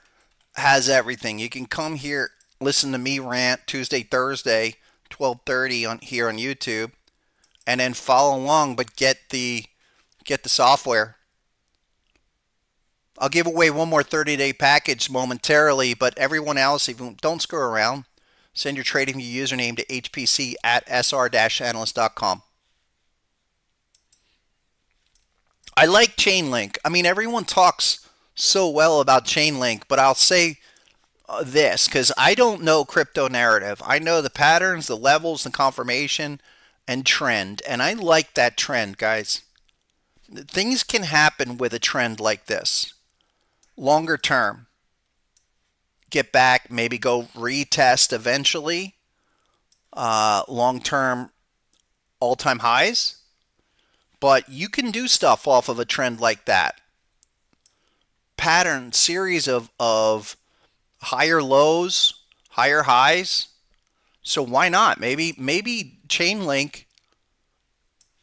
S1: has everything. You can come here, listen to me rant Tuesday, Thursday, 12:30 here on YouTube, and then follow along, but get the software. I'll give away one more 30-day package momentarily, but everyone else, even don't screw around. Send your TradingView username to hpc@sr-analyst.com. I like Chainlink. I mean, everyone talks so well about Chainlink, but I'll say this because I don't know crypto narrative. I know the patterns, the levels, the confirmation, and trend. And I like that trend, guys. Things can happen with a trend like this. Longer term. Get back, maybe go retest eventually. Long term all-time highs. But you can do stuff off of a trend like that. Pattern, series of higher lows, higher highs. So why not? Maybe Chainlink,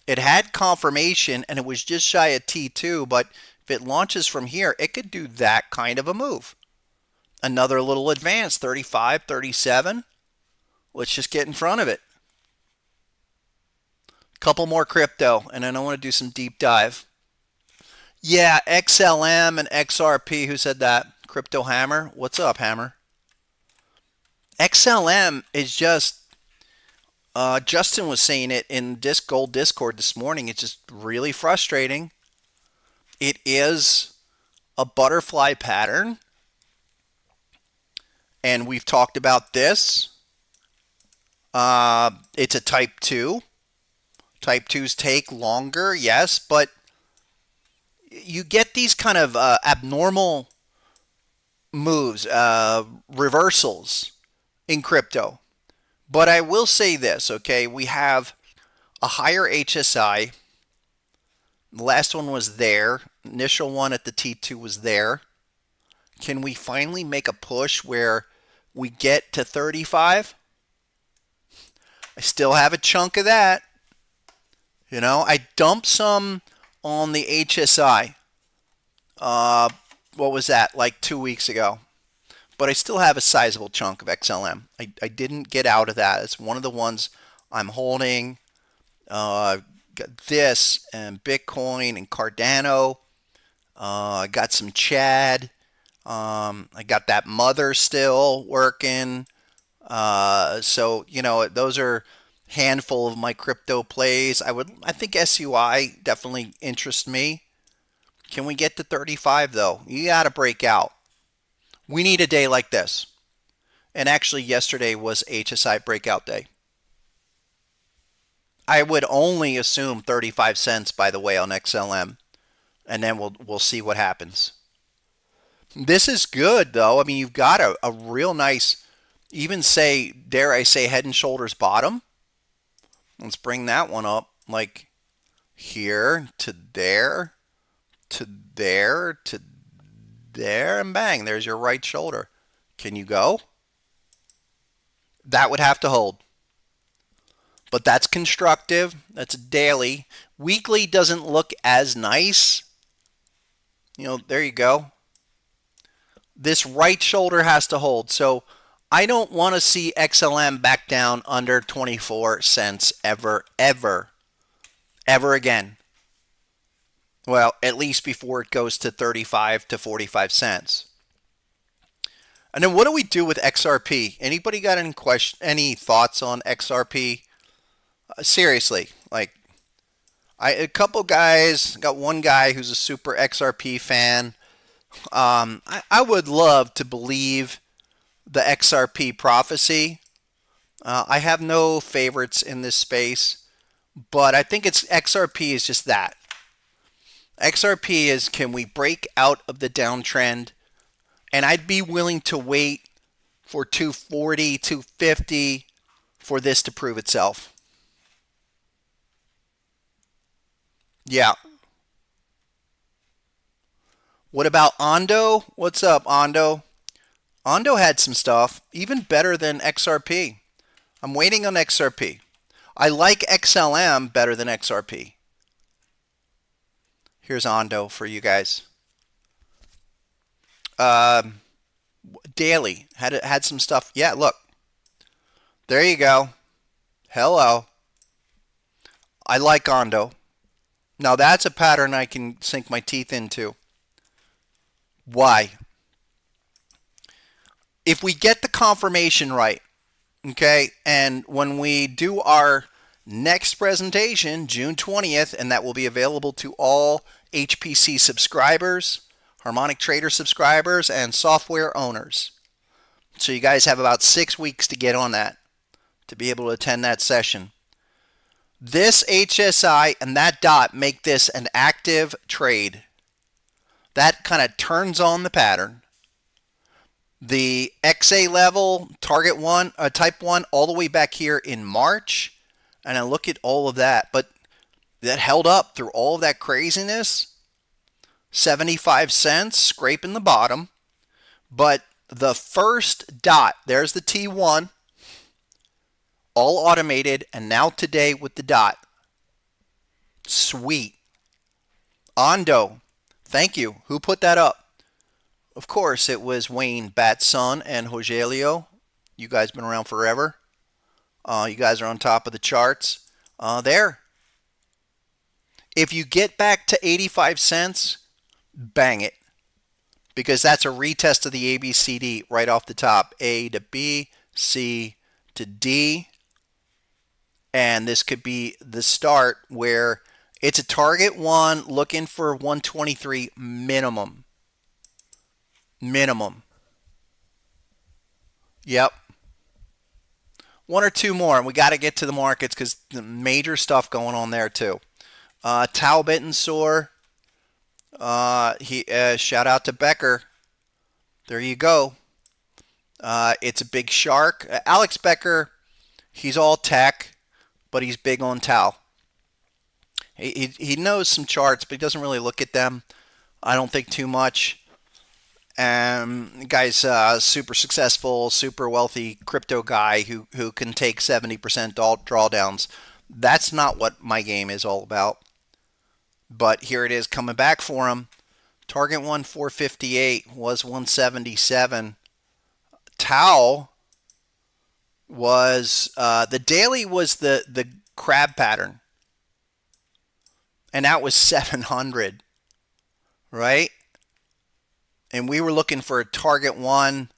S1: it had confirmation and it was just shy of T2, but if it launches from here, it could do that kind of a move. Another little advance, 35, 37. Let's just get in front of it. Couple more crypto, and then I want to do some deep dive. Yeah, XLM and XRP. Who said that? Crypto Hammer. What's up, Hammer? XLM is just, Justin was saying it in Gold Discord this morning. It's just really frustrating. It is a butterfly pattern. And we've talked about this. It's a type 2. Type 2s take longer, yes, but you get these kind of abnormal moves, reversals in crypto. But I will say this, okay? We have a higher HSI. The last one was there. Initial one at the T2 was there. Can we finally make a push where we get to 35? I still have a chunk of that. You know, I dumped some on the HSI. What was that? Like 2 weeks ago. But I still have a sizable chunk of XLM. I didn't get out of that. It's one of the ones I'm holding. Got this and Bitcoin and Cardano. I got some Chad. I got that Mother still working. So, you know, those are handful of my crypto plays. I think SUI definitely interests me. Can we get to 35 though? You got to break out. We need a day like this. And actually yesterday was HSI breakout day. I would only assume 35 cents, by the way, on XLM. And then we'll see what happens. This is good though. I mean, you've got a real nice, even say, dare I say, head and shoulders bottom. Let's bring that one up, like here to there, to there, to there, and bang, there's your right shoulder. Can you go? That would have to hold. But that's constructive. That's daily. Weekly doesn't look as nice. You know, there you go. This right shoulder has to hold. So I don't want to see XLM back down under 24 cents ever again. Well, at least before it goes to 35 to 45 cents. And then what do we do with XRP? Anybody got any thoughts on XRP? Seriously, like a couple guys, got one guy who's a super XRP fan. I would love to believe the XRP prophecy. I have no favorites in this space, but I think XRP is just that. XRP is, can we break out of the downtrend? And I'd be willing to wait for 240, 250 for this to prove itself. Yeah. What about Ando? What's up, Ando? Ando had some stuff, even better than XRP. I'm waiting on XRP. I like XLM better than XRP. Here's Ando for you guys. Daily had some stuff. Yeah, look. There you go. Hello. I like Ando. Now that's a pattern I can sink my teeth into. Why? If we get the confirmation right, Okay, and when we do our next presentation, June 20th, and that will be available to all HPC subscribers, Harmonic Trader subscribers, and software owners. So you guys have about 6 weeks to get on that, to be able to attend that session. This HSI and that dot make this an active trade. That kind of turns on the pattern. The XA level, target one, type 1, all the way back here in March. And I look at all of that. But that held up through all of that craziness. 75 cents, scraping the bottom. But the first dot, there's the T1, all automated. And now today with the dot. Sweet. Ando, thank you. Who put that up? Of course, it was Wayne Bat's son and Rogelio. You guys been around forever. You guys are on top of the charts. There. If you get back to 85 cents, bang it. Because that's a retest of the ABCD right off the top. A to B, C to D. And this could be the start where it's a target one looking for 123 minimum. Minimum. Yep. One or two more, and we got to get to the markets because the major stuff going on there too. Talbot and Soar. Shout out to Becker. There you go. It's a big shark. Alex Becker, he's all tech, but he's big on Tau. He knows some charts, but he doesn't really look at them. I don't think too much. The guy's super successful, super wealthy crypto guy who can take 70% drawdowns. That's not what my game is all about. But here it is coming back for him. Target 1 458 was 177. Tau was the daily was the crab pattern, and that was 700, right? And we were looking for a target 1.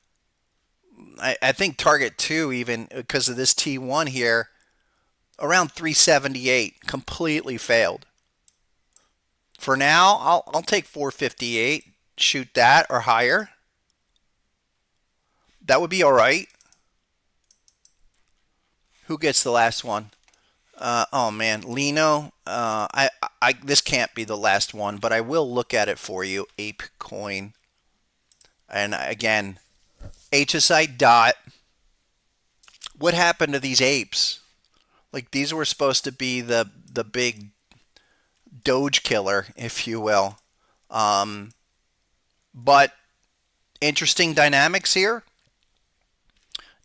S1: I think target 2 even because of this T1 here, around 378. Completely failed. For now, I'll take 458, shoot that or higher. That would be all right. Who gets the last one? Oh man, Lino. This can't be the last one, but I will look at it for you. Apecoin. And again, HSI dot. What happened to these apes? Like these were supposed to be the big Doge killer, if you will. But interesting dynamics here.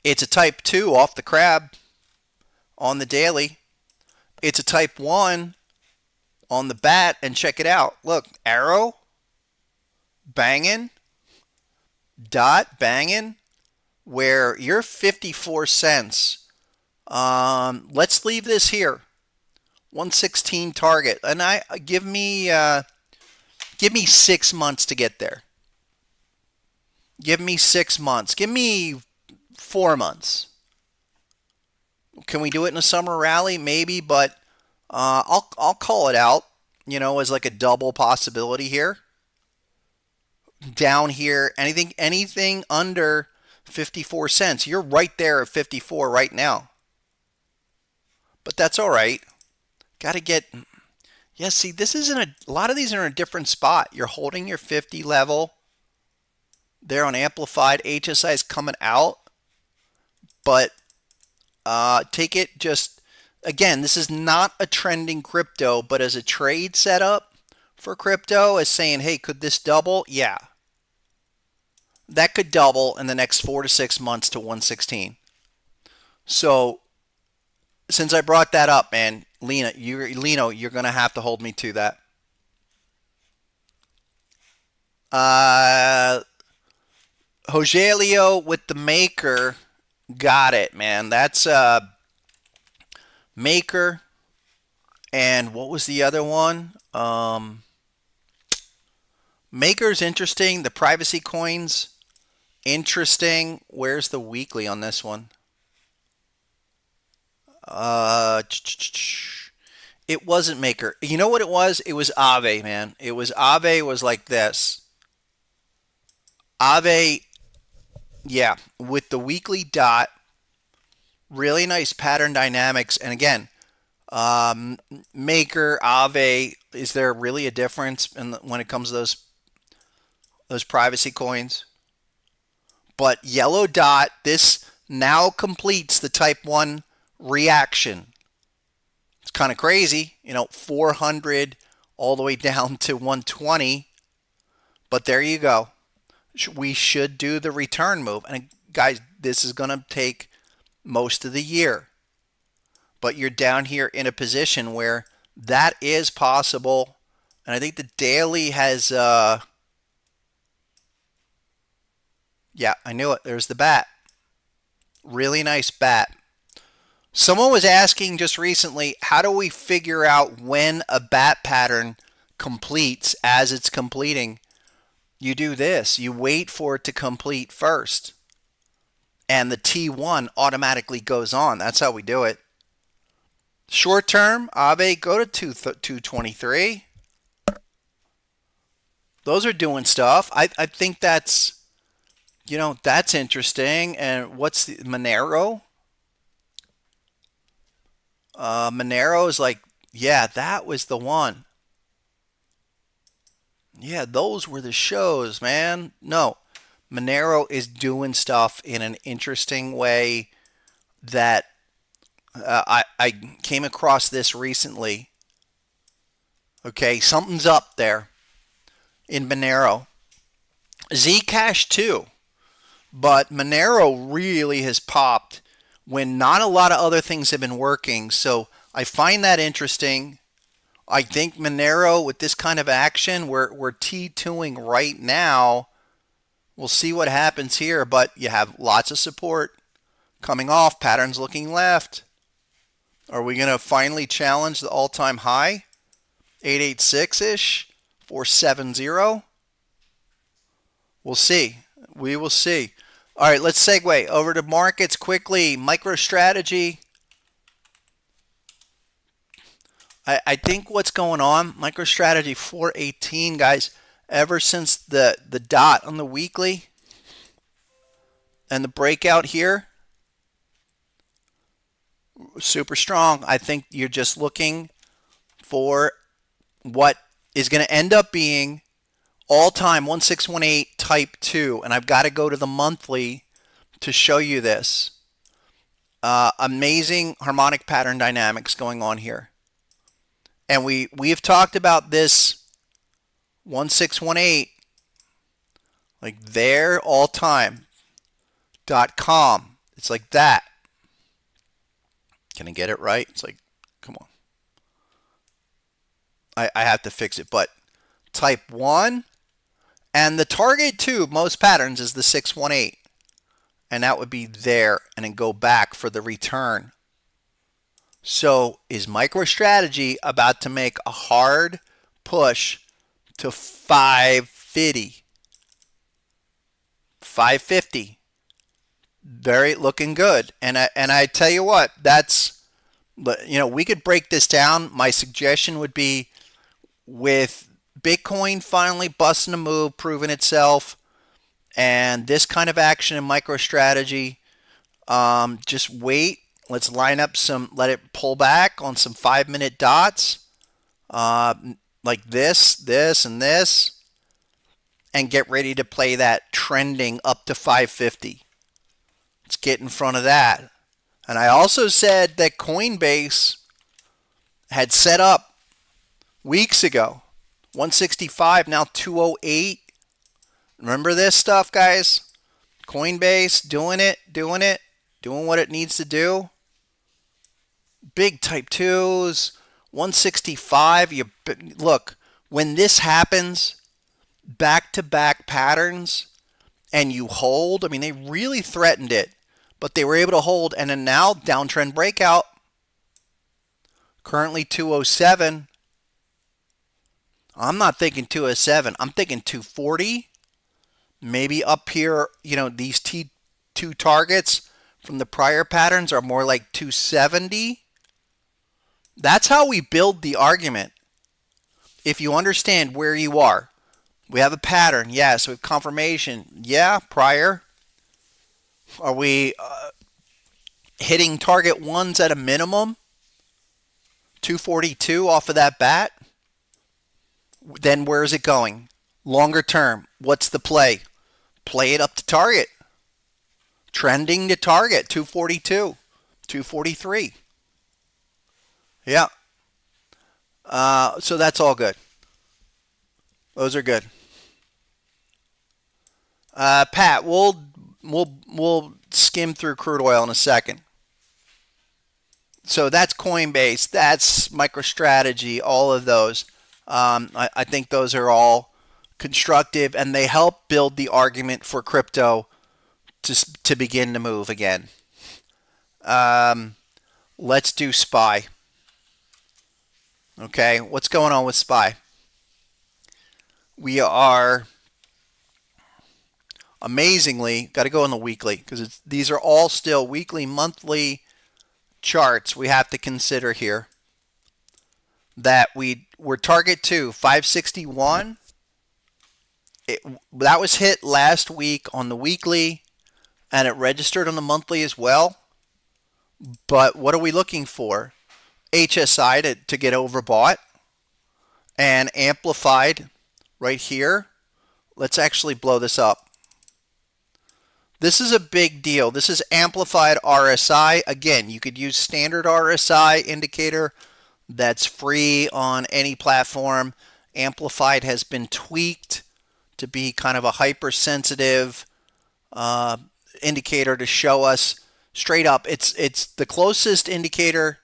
S1: It's a type 2 off the crab on the daily. It's a type 1 on the bat, and check it out. Look, arrow banging. Dot banging, where you're 54 cents. Let's leave this here. 116 target, and give me 6 months to get there. Give me 6 months. Give me 4 months. Can we do it in a summer rally? Maybe, but I'll call it out. You know, as like a double possibility here. Down here, anything under 54 cents. You're right there at 54 right now. But that's all right. Got to get, yeah, see, this isn't a lot of these are in a different spot. You're holding your 50 level. They're on amplified. HSI is coming out. But take it just, again, this is not a trending crypto, but as a trade setup for crypto, as saying, hey, could this double? Yeah. That could double in the next 4 to 6 months to 116. So, since I brought that up, man, Lino, you're going to have to hold me to that. Rogelio with the maker, got it, man. That's maker. And what was the other one? Maker's interesting. The privacy coins, interesting. Where's the weekly on this one? Uh, it wasn't Maker. You know what it was? It was Aave, man. It was Aave was like this. Aave, yeah, with the weekly dot, really nice pattern dynamics. And again, Maker, Aave, is there really a difference when it comes to those privacy coins? But yellow dot, this now completes the type 1 reaction. It's kind of crazy, 400 all the way down to 120. But there you go. We should do the return move. And guys, this is going to take most of the year. But you're down here in a position where that is possible. And I think the daily has, yeah, I knew it. There's the bat. Really nice bat. Someone was asking just recently, how do we figure out when a bat pattern completes as it's completing? You do this. You wait for it to complete first. And the T1 automatically goes on. That's how we do it. Short term, Aave, go to 223. Those are doing stuff. I think that's, that's interesting. And what's the Monero? Monero is like, yeah, that was the one. Yeah, those were the shows, man. No, Monero is doing stuff in an interesting way that I came across this recently. Okay, something's up there in Monero. Zcash too, but Monero really has popped when not a lot of other things have been working. So I find that interesting. I think Monero, with this kind of action, we're T2ing right now. We'll see what happens here, but you have lots of support coming off. Patterns looking left. Are we going to finally challenge the all-time high? 886-ish, 470. We'll see. We will see. All right, let's segue over to markets quickly. MicroStrategy. I think what's going on, MicroStrategy 418, guys, ever since the dot on the weekly and the breakout here, super strong. I think you're just looking for what is going to end up being all-time 1618 type 2. And I've got to go to the monthly to show you this. Amazing harmonic pattern dynamics going on here. And we have talked about this 1618, like their all-time.com. It's like that. Can I get it right? It's like, come on. I have to fix it. But type 1 and the target too, most patterns, is the 618. And that would be there and then go back for the return. So is MicroStrategy about to make a hard push to 550? 550. Very looking good. And I tell you what, that's, we could break this down. My suggestion would be, with Bitcoin finally busting a move, proving itself, and this kind of action in MicroStrategy, just wait. Let's line up let it pull back on some 5-minute dots, like this, and this, and get ready to play that trending up to 550. Let's get in front of that. And I also said that Coinbase had set up weeks ago, 165, now 208. Remember this stuff, guys? Coinbase doing what it needs to do. Big type 2s, 165. Look, when this happens, back-to-back patterns, and you hold, I mean, they really threatened it, but they were able to hold, and then now downtrend breakout. Currently 207. I'm not thinking 207. I'm thinking 240. Maybe up here, these T2 targets from the prior patterns are more like 270. That's how we build the argument. If you understand where you are, we have a pattern, yes. We have confirmation, yeah. Prior, are we hitting target ones at a minimum? 242 off of that bat. Then where is it going? Longer term, what's the play? Play it up to target. Trending to target, 242, 243. Yeah. So that's all good. Those are good. Pat, we'll skim through crude oil in a second. So that's Coinbase, that's MicroStrategy, all of those. I think those are all constructive, and they help build the argument for crypto to begin to move again. Let's do SPY. Okay, what's going on with SPY? We are amazingly, got to go on the weekly because these are all still weekly, monthly charts we have to consider here. That we're target 2, 561. That was hit last week on the weekly, and it registered on the monthly as well. But what are we looking for? HSI to get overbought and amplified right here. Let's actually blow this up. This is a big deal. This is amplified RSI. Again, you could use standard RSI indicator. That's free on any platform. Amplified has been tweaked to be kind of a hypersensitive indicator to show us straight up. It's the closest indicator.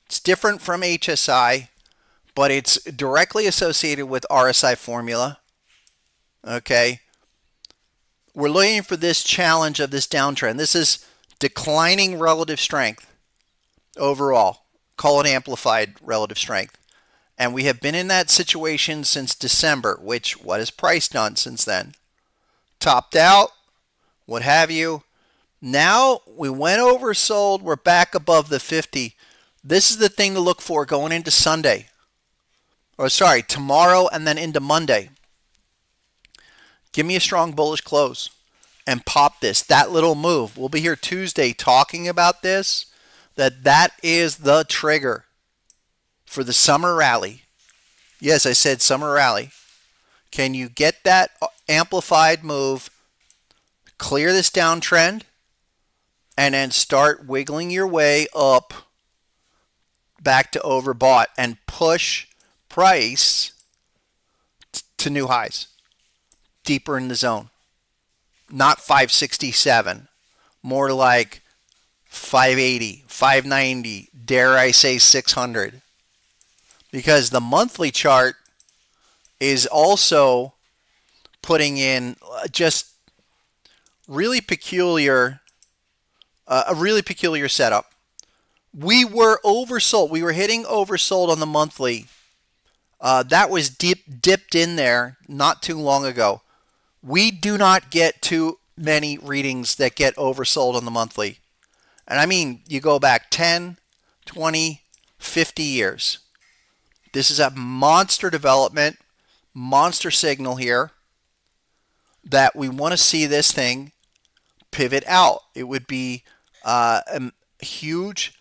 S1: It's different from HSI, but it's directly associated with RSI formula. Okay. We're looking for this challenge of this downtrend. This is declining relative strength overall. Call it amplified relative strength. And we have been in that situation since December, which what has price done since then? Topped out, what have you. Now we went oversold. We're back above the 50. This is the thing to look for going into Sunday. Or sorry, tomorrow and then into Monday. Give me a strong bullish close and pop this. That little move. We'll be here Tuesday talking about this. That is the trigger for the summer rally. Yes, I said summer rally. Can you get that amplified move, clear this downtrend, and then start wiggling your way up back to overbought and push price to new highs, deeper in the zone? Not 567, more like 580, 590, dare I say 600. Because the monthly chart is also putting in just really peculiar, a really peculiar setup. We were oversold. We were hitting oversold on the monthly. That was dipped in there not too long ago. We do not get too many readings that get oversold on the monthly. And I mean, you go back 10, 20, 50 years. This is a monster development, monster signal here that we want to see this thing pivot out. It would be a huge,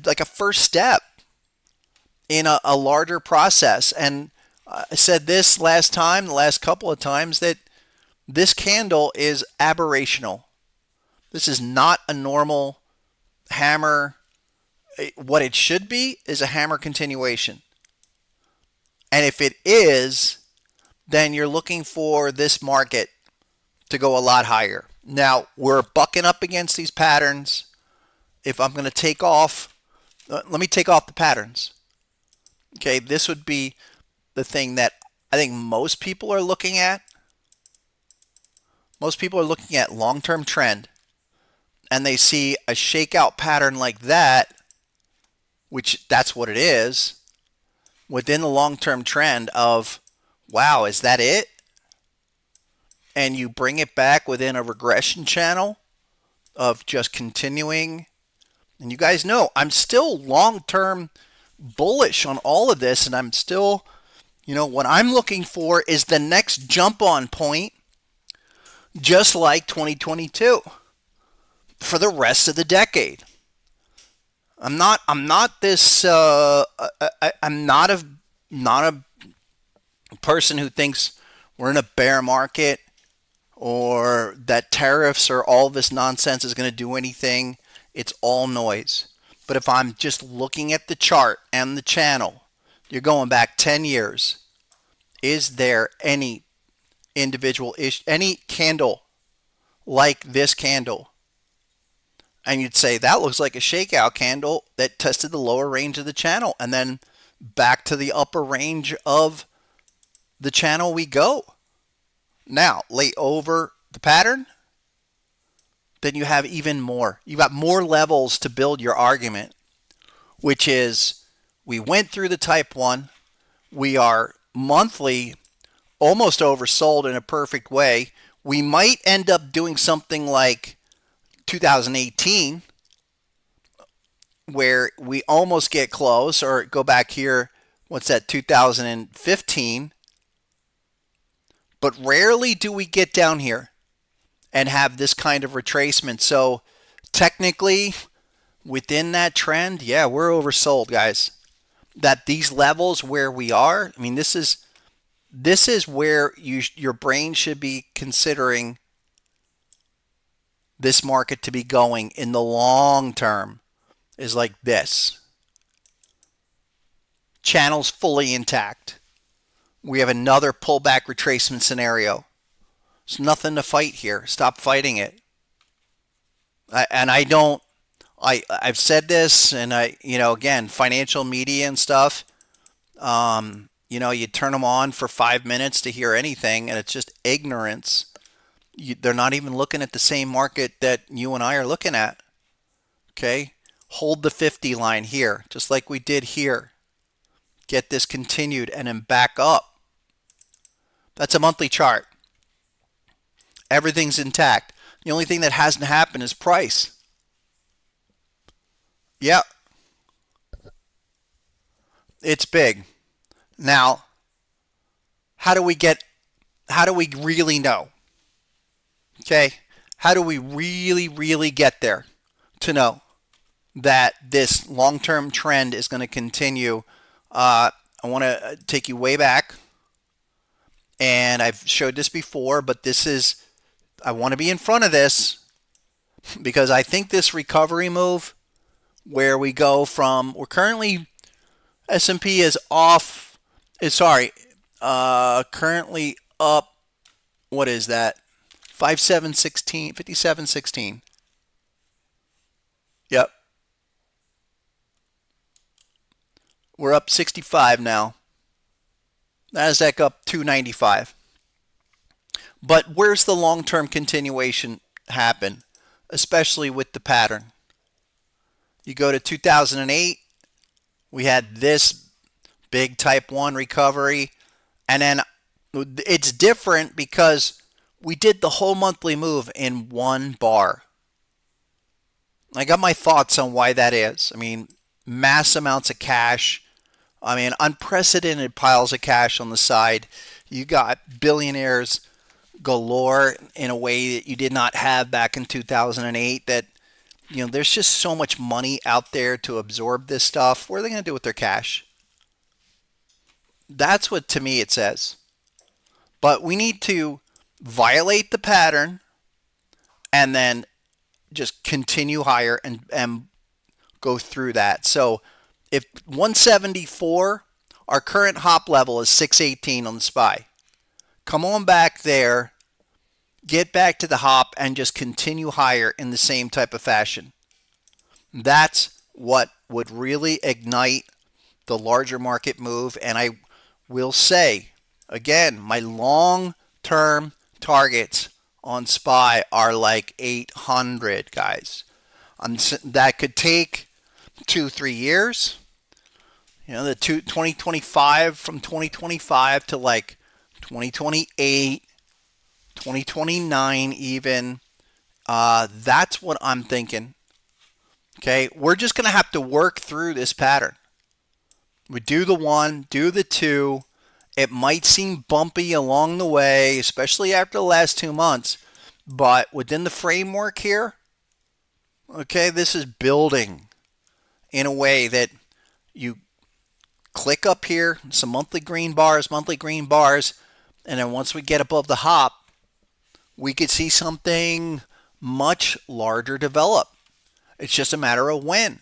S1: like a first step in a larger process. And I said this last time, the last couple of times, that this candle is aberrational. This is not a normal hammer. What it should be is a hammer continuation. And if it is, then you're looking for this market to go a lot higher. Now, we're bucking up against these patterns. If I'm going to take off, let me take off the patterns. Okay, this would be the thing that I think most people are looking at. Most people are looking at long-term trend, and they see a shakeout pattern like that, which that's what it is, within the long-term trend of, wow, is that it? And you bring it back within a regression channel of just continuing. And you guys know I'm still long-term bullish on all of this, and I'm still, what I'm looking for is the next jump on point, just like 2022 for the rest of the decade. I'm not this I'm not a person who thinks we're in a bear market or that tariffs or all this nonsense is going to do anything. It's all noise. But if I'm just looking at the chart and the channel, you're going back 10 years. Is there any individual any candle like this candle? And you'd say that looks like a shakeout candle that tested the lower range of the channel and then back to the upper range of the channel we go. Now, lay over the pattern, then you have even more. You've got more levels to build your argument, which is we went through the type 1. We are monthly almost oversold in a perfect way. We might end up doing something like 2018 where we almost get close, or go back here, what's that, 2015. But rarely do we get down here and have this kind of retracement. So technically, within that trend, yeah, we're oversold, guys. That these levels where we are, I mean, this is where your brain should be considering this market to be going in the long term, is like this. Channel's fully intact. We have another pullback retracement scenario. There's nothing to fight here. Stop fighting it. I've said this, and again, financial media and stuff, you turn them on for 5 minutes to hear anything, and it's just ignorance. They're not even looking at the same market that you and I are looking at. Okay? Hold the 50 line here, just like we did here. Get this continued and then back up. That's a monthly chart. Everything's intact. The only thing that hasn't happened is price. Yeah. It's big. Now, how do we really know? Okay? How do we really get there to know that this long-term trend is going to continue? I want to take you way back, and I've showed this before, but I want to be in front of this because I think this recovery move where we go from, we're currently, S&P is currently up, what is that? 57.16. Yep. We're up 65 now. Nasdaq up 295. But where's the long-term continuation happen, especially with the pattern? You go to 2008, we had this big type 1 recovery, and then it's different because we did the whole monthly move in one bar. I got my thoughts on why that is. I mean, mass amounts of cash. I mean, unprecedented piles of cash on the side. You got billionaires galore in a way that you did not have back in 2008. That, there's just so much money out there to absorb this stuff. What are they going to do with their cash? That's what, to me, it says. But we need to violate the pattern and then just continue higher and go through that. So if 174, our current hop level is 618 on the SPY. Come on back there, get back to the hop, and just continue higher in the same type of fashion. That's what would really ignite the larger market move. And I will say, again, my long-term targets on SPY are like 800, guys. That could take 2-3 years. The 2025, from 2025 to like 2028, 2029 even. That's what I'm thinking. Okay, we're just going to have to work through this pattern. We do the 1, do the 2. It might seem bumpy along the way, especially after the last 2 months, but within the framework here, okay, this is building in a way that you click up here, some monthly green bars, and then once we get above the hop, we could see something much larger develop. It's just a matter of when.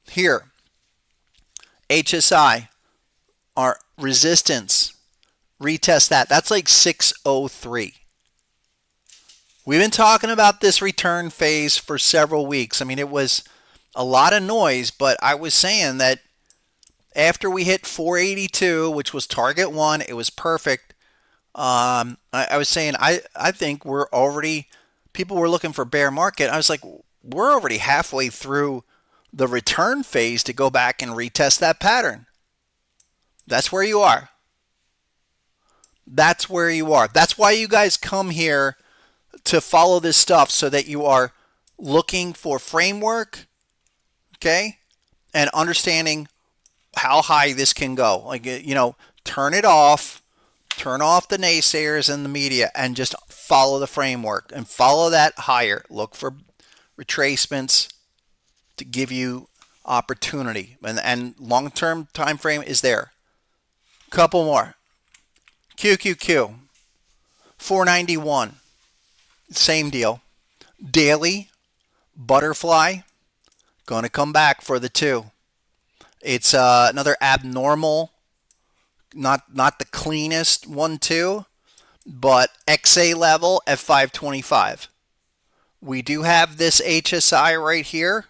S1: Here, HSI, our resistance, retest that. That's like 603. We've been talking about this return phase for several weeks. I mean, it was a lot of noise, but I was saying that after we hit 482, which was target 1, it was perfect. I was saying I think we're already, people were looking for bear market. I was like, we're already halfway through the return phase to go back and retest that pattern. That's where you are. That's where you are. That's why you guys come here to follow this stuff, so that you are looking for framework, okay, and understanding how high this can go. Like, you know, turn off the naysayers and the media, and just follow the framework and follow that higher. Look for retracements to give you opportunity, and long-term time frame is there. Couple more. QQQ 491, same deal. Daily butterfly, going to come back for the 2. It's another abnormal, not the cleanest 1-2, but XA level at 525. We do have this HSI right here,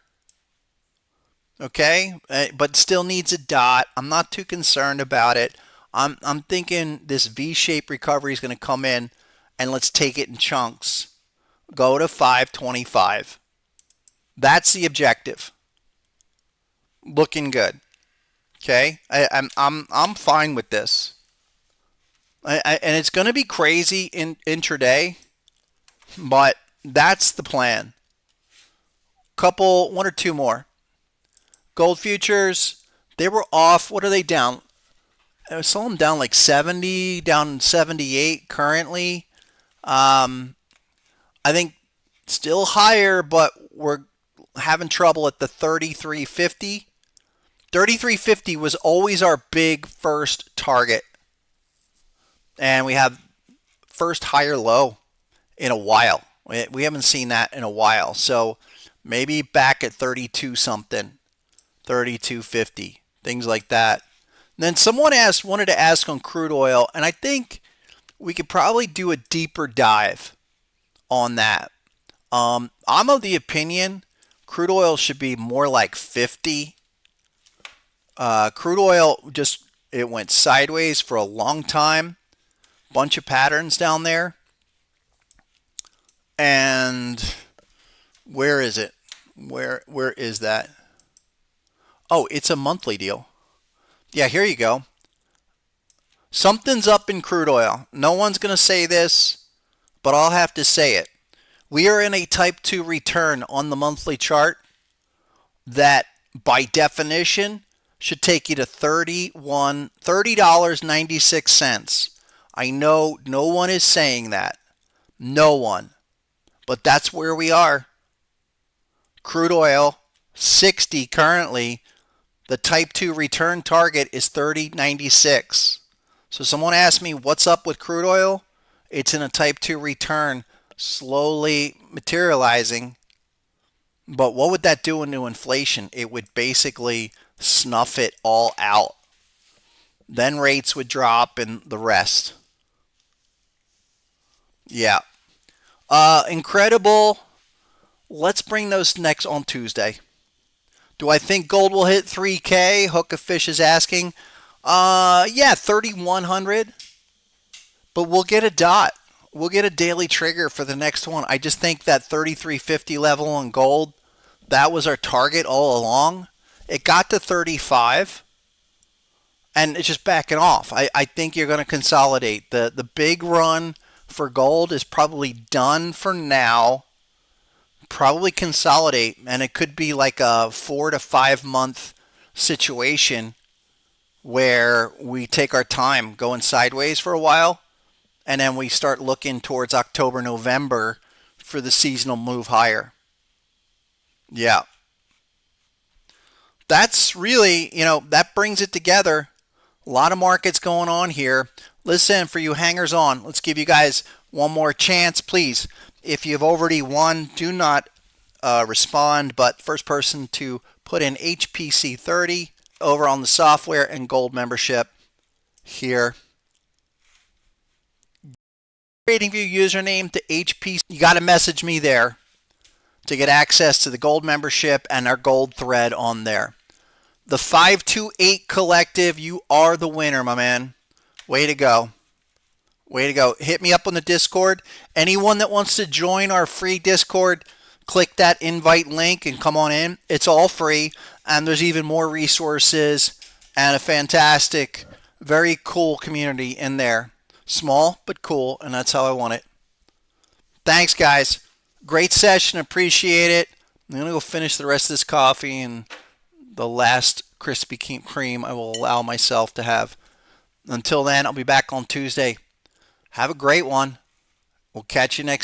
S1: okay, but still needs a dot. I'm not too concerned about it. I'm thinking this V-shaped recovery is going to come in, and let's take it in chunks. Go to 525. That's the objective. Looking good. Okay, I'm fine with this. And it's going to be crazy in intraday, but that's the plan. One or two more. Gold futures, they were off. What are they down? I saw them down like 70, down 78 currently. I think still higher, but we're having trouble at the 3350. 3350 was always our big first target. And we have first higher low in a while. We haven't seen that in a while. So maybe back at 32 something, 3250, things like that. And then someone wanted to ask on crude oil, and I think we could probably do a deeper dive on that. I'm of the opinion crude oil should be more like 50. Crude oil it went sideways for a long time. Bunch of patterns down there. And where is it? Where is that? Oh, it's a monthly deal. Yeah, here you go. Something's up in crude oil. No one's going to say this, but I'll have to say it. We are in a type 2 return on the monthly chart that, by definition, should take you to $30.96. I know no one is saying that. No one. But that's where we are. Crude oil, 60 currently. The type 2 return target is $30.96. So someone asked me, what's up with crude oil? It's in a type 2 return, slowly materializing. But what would that do into inflation? It would basically snuff it all out. Then rates would drop and the rest. Yeah. Incredible. Let's bring those next on Tuesday. Do I think gold will hit 3K? Hook of Fish is asking. Yeah, 3,100. But we'll get a dot. We'll get a daily trigger for the next one. I just think that 3350 level on gold, that was our target all along. It got to 35. And it's just backing off. I think you're going to consolidate. The big run for gold is probably done for now. probably consolidate, and it could be like a 4 to 5 month situation where we take our time going sideways for a while, and then we start looking towards October, November for the seasonal move higher. Yeah. That's really, that brings it together. A lot of markets going on here. Listen, for you hangers on, let's give you guys one more chance, please. If you've already won, do not respond, but first person to put in HPC30 over on the software and gold membership here. TradingView username to HPC. You got to message me there to get access to the gold membership and our gold thread on there. The 528 collective, you are the winner, my man. Way to go. Way to go. Hit me up on the Discord. Anyone that wants to join our free Discord, click that invite link and come on in. It's all free, and there's even more resources and a fantastic, very cool community in there. Small but cool, and that's how I want it. Thanks, guys. Great session. Appreciate it. I'm going to go finish the rest of this coffee and the last Krispy Kreme I will allow myself to have. Until then, I'll be back on Tuesday. Have a great one. We'll catch you next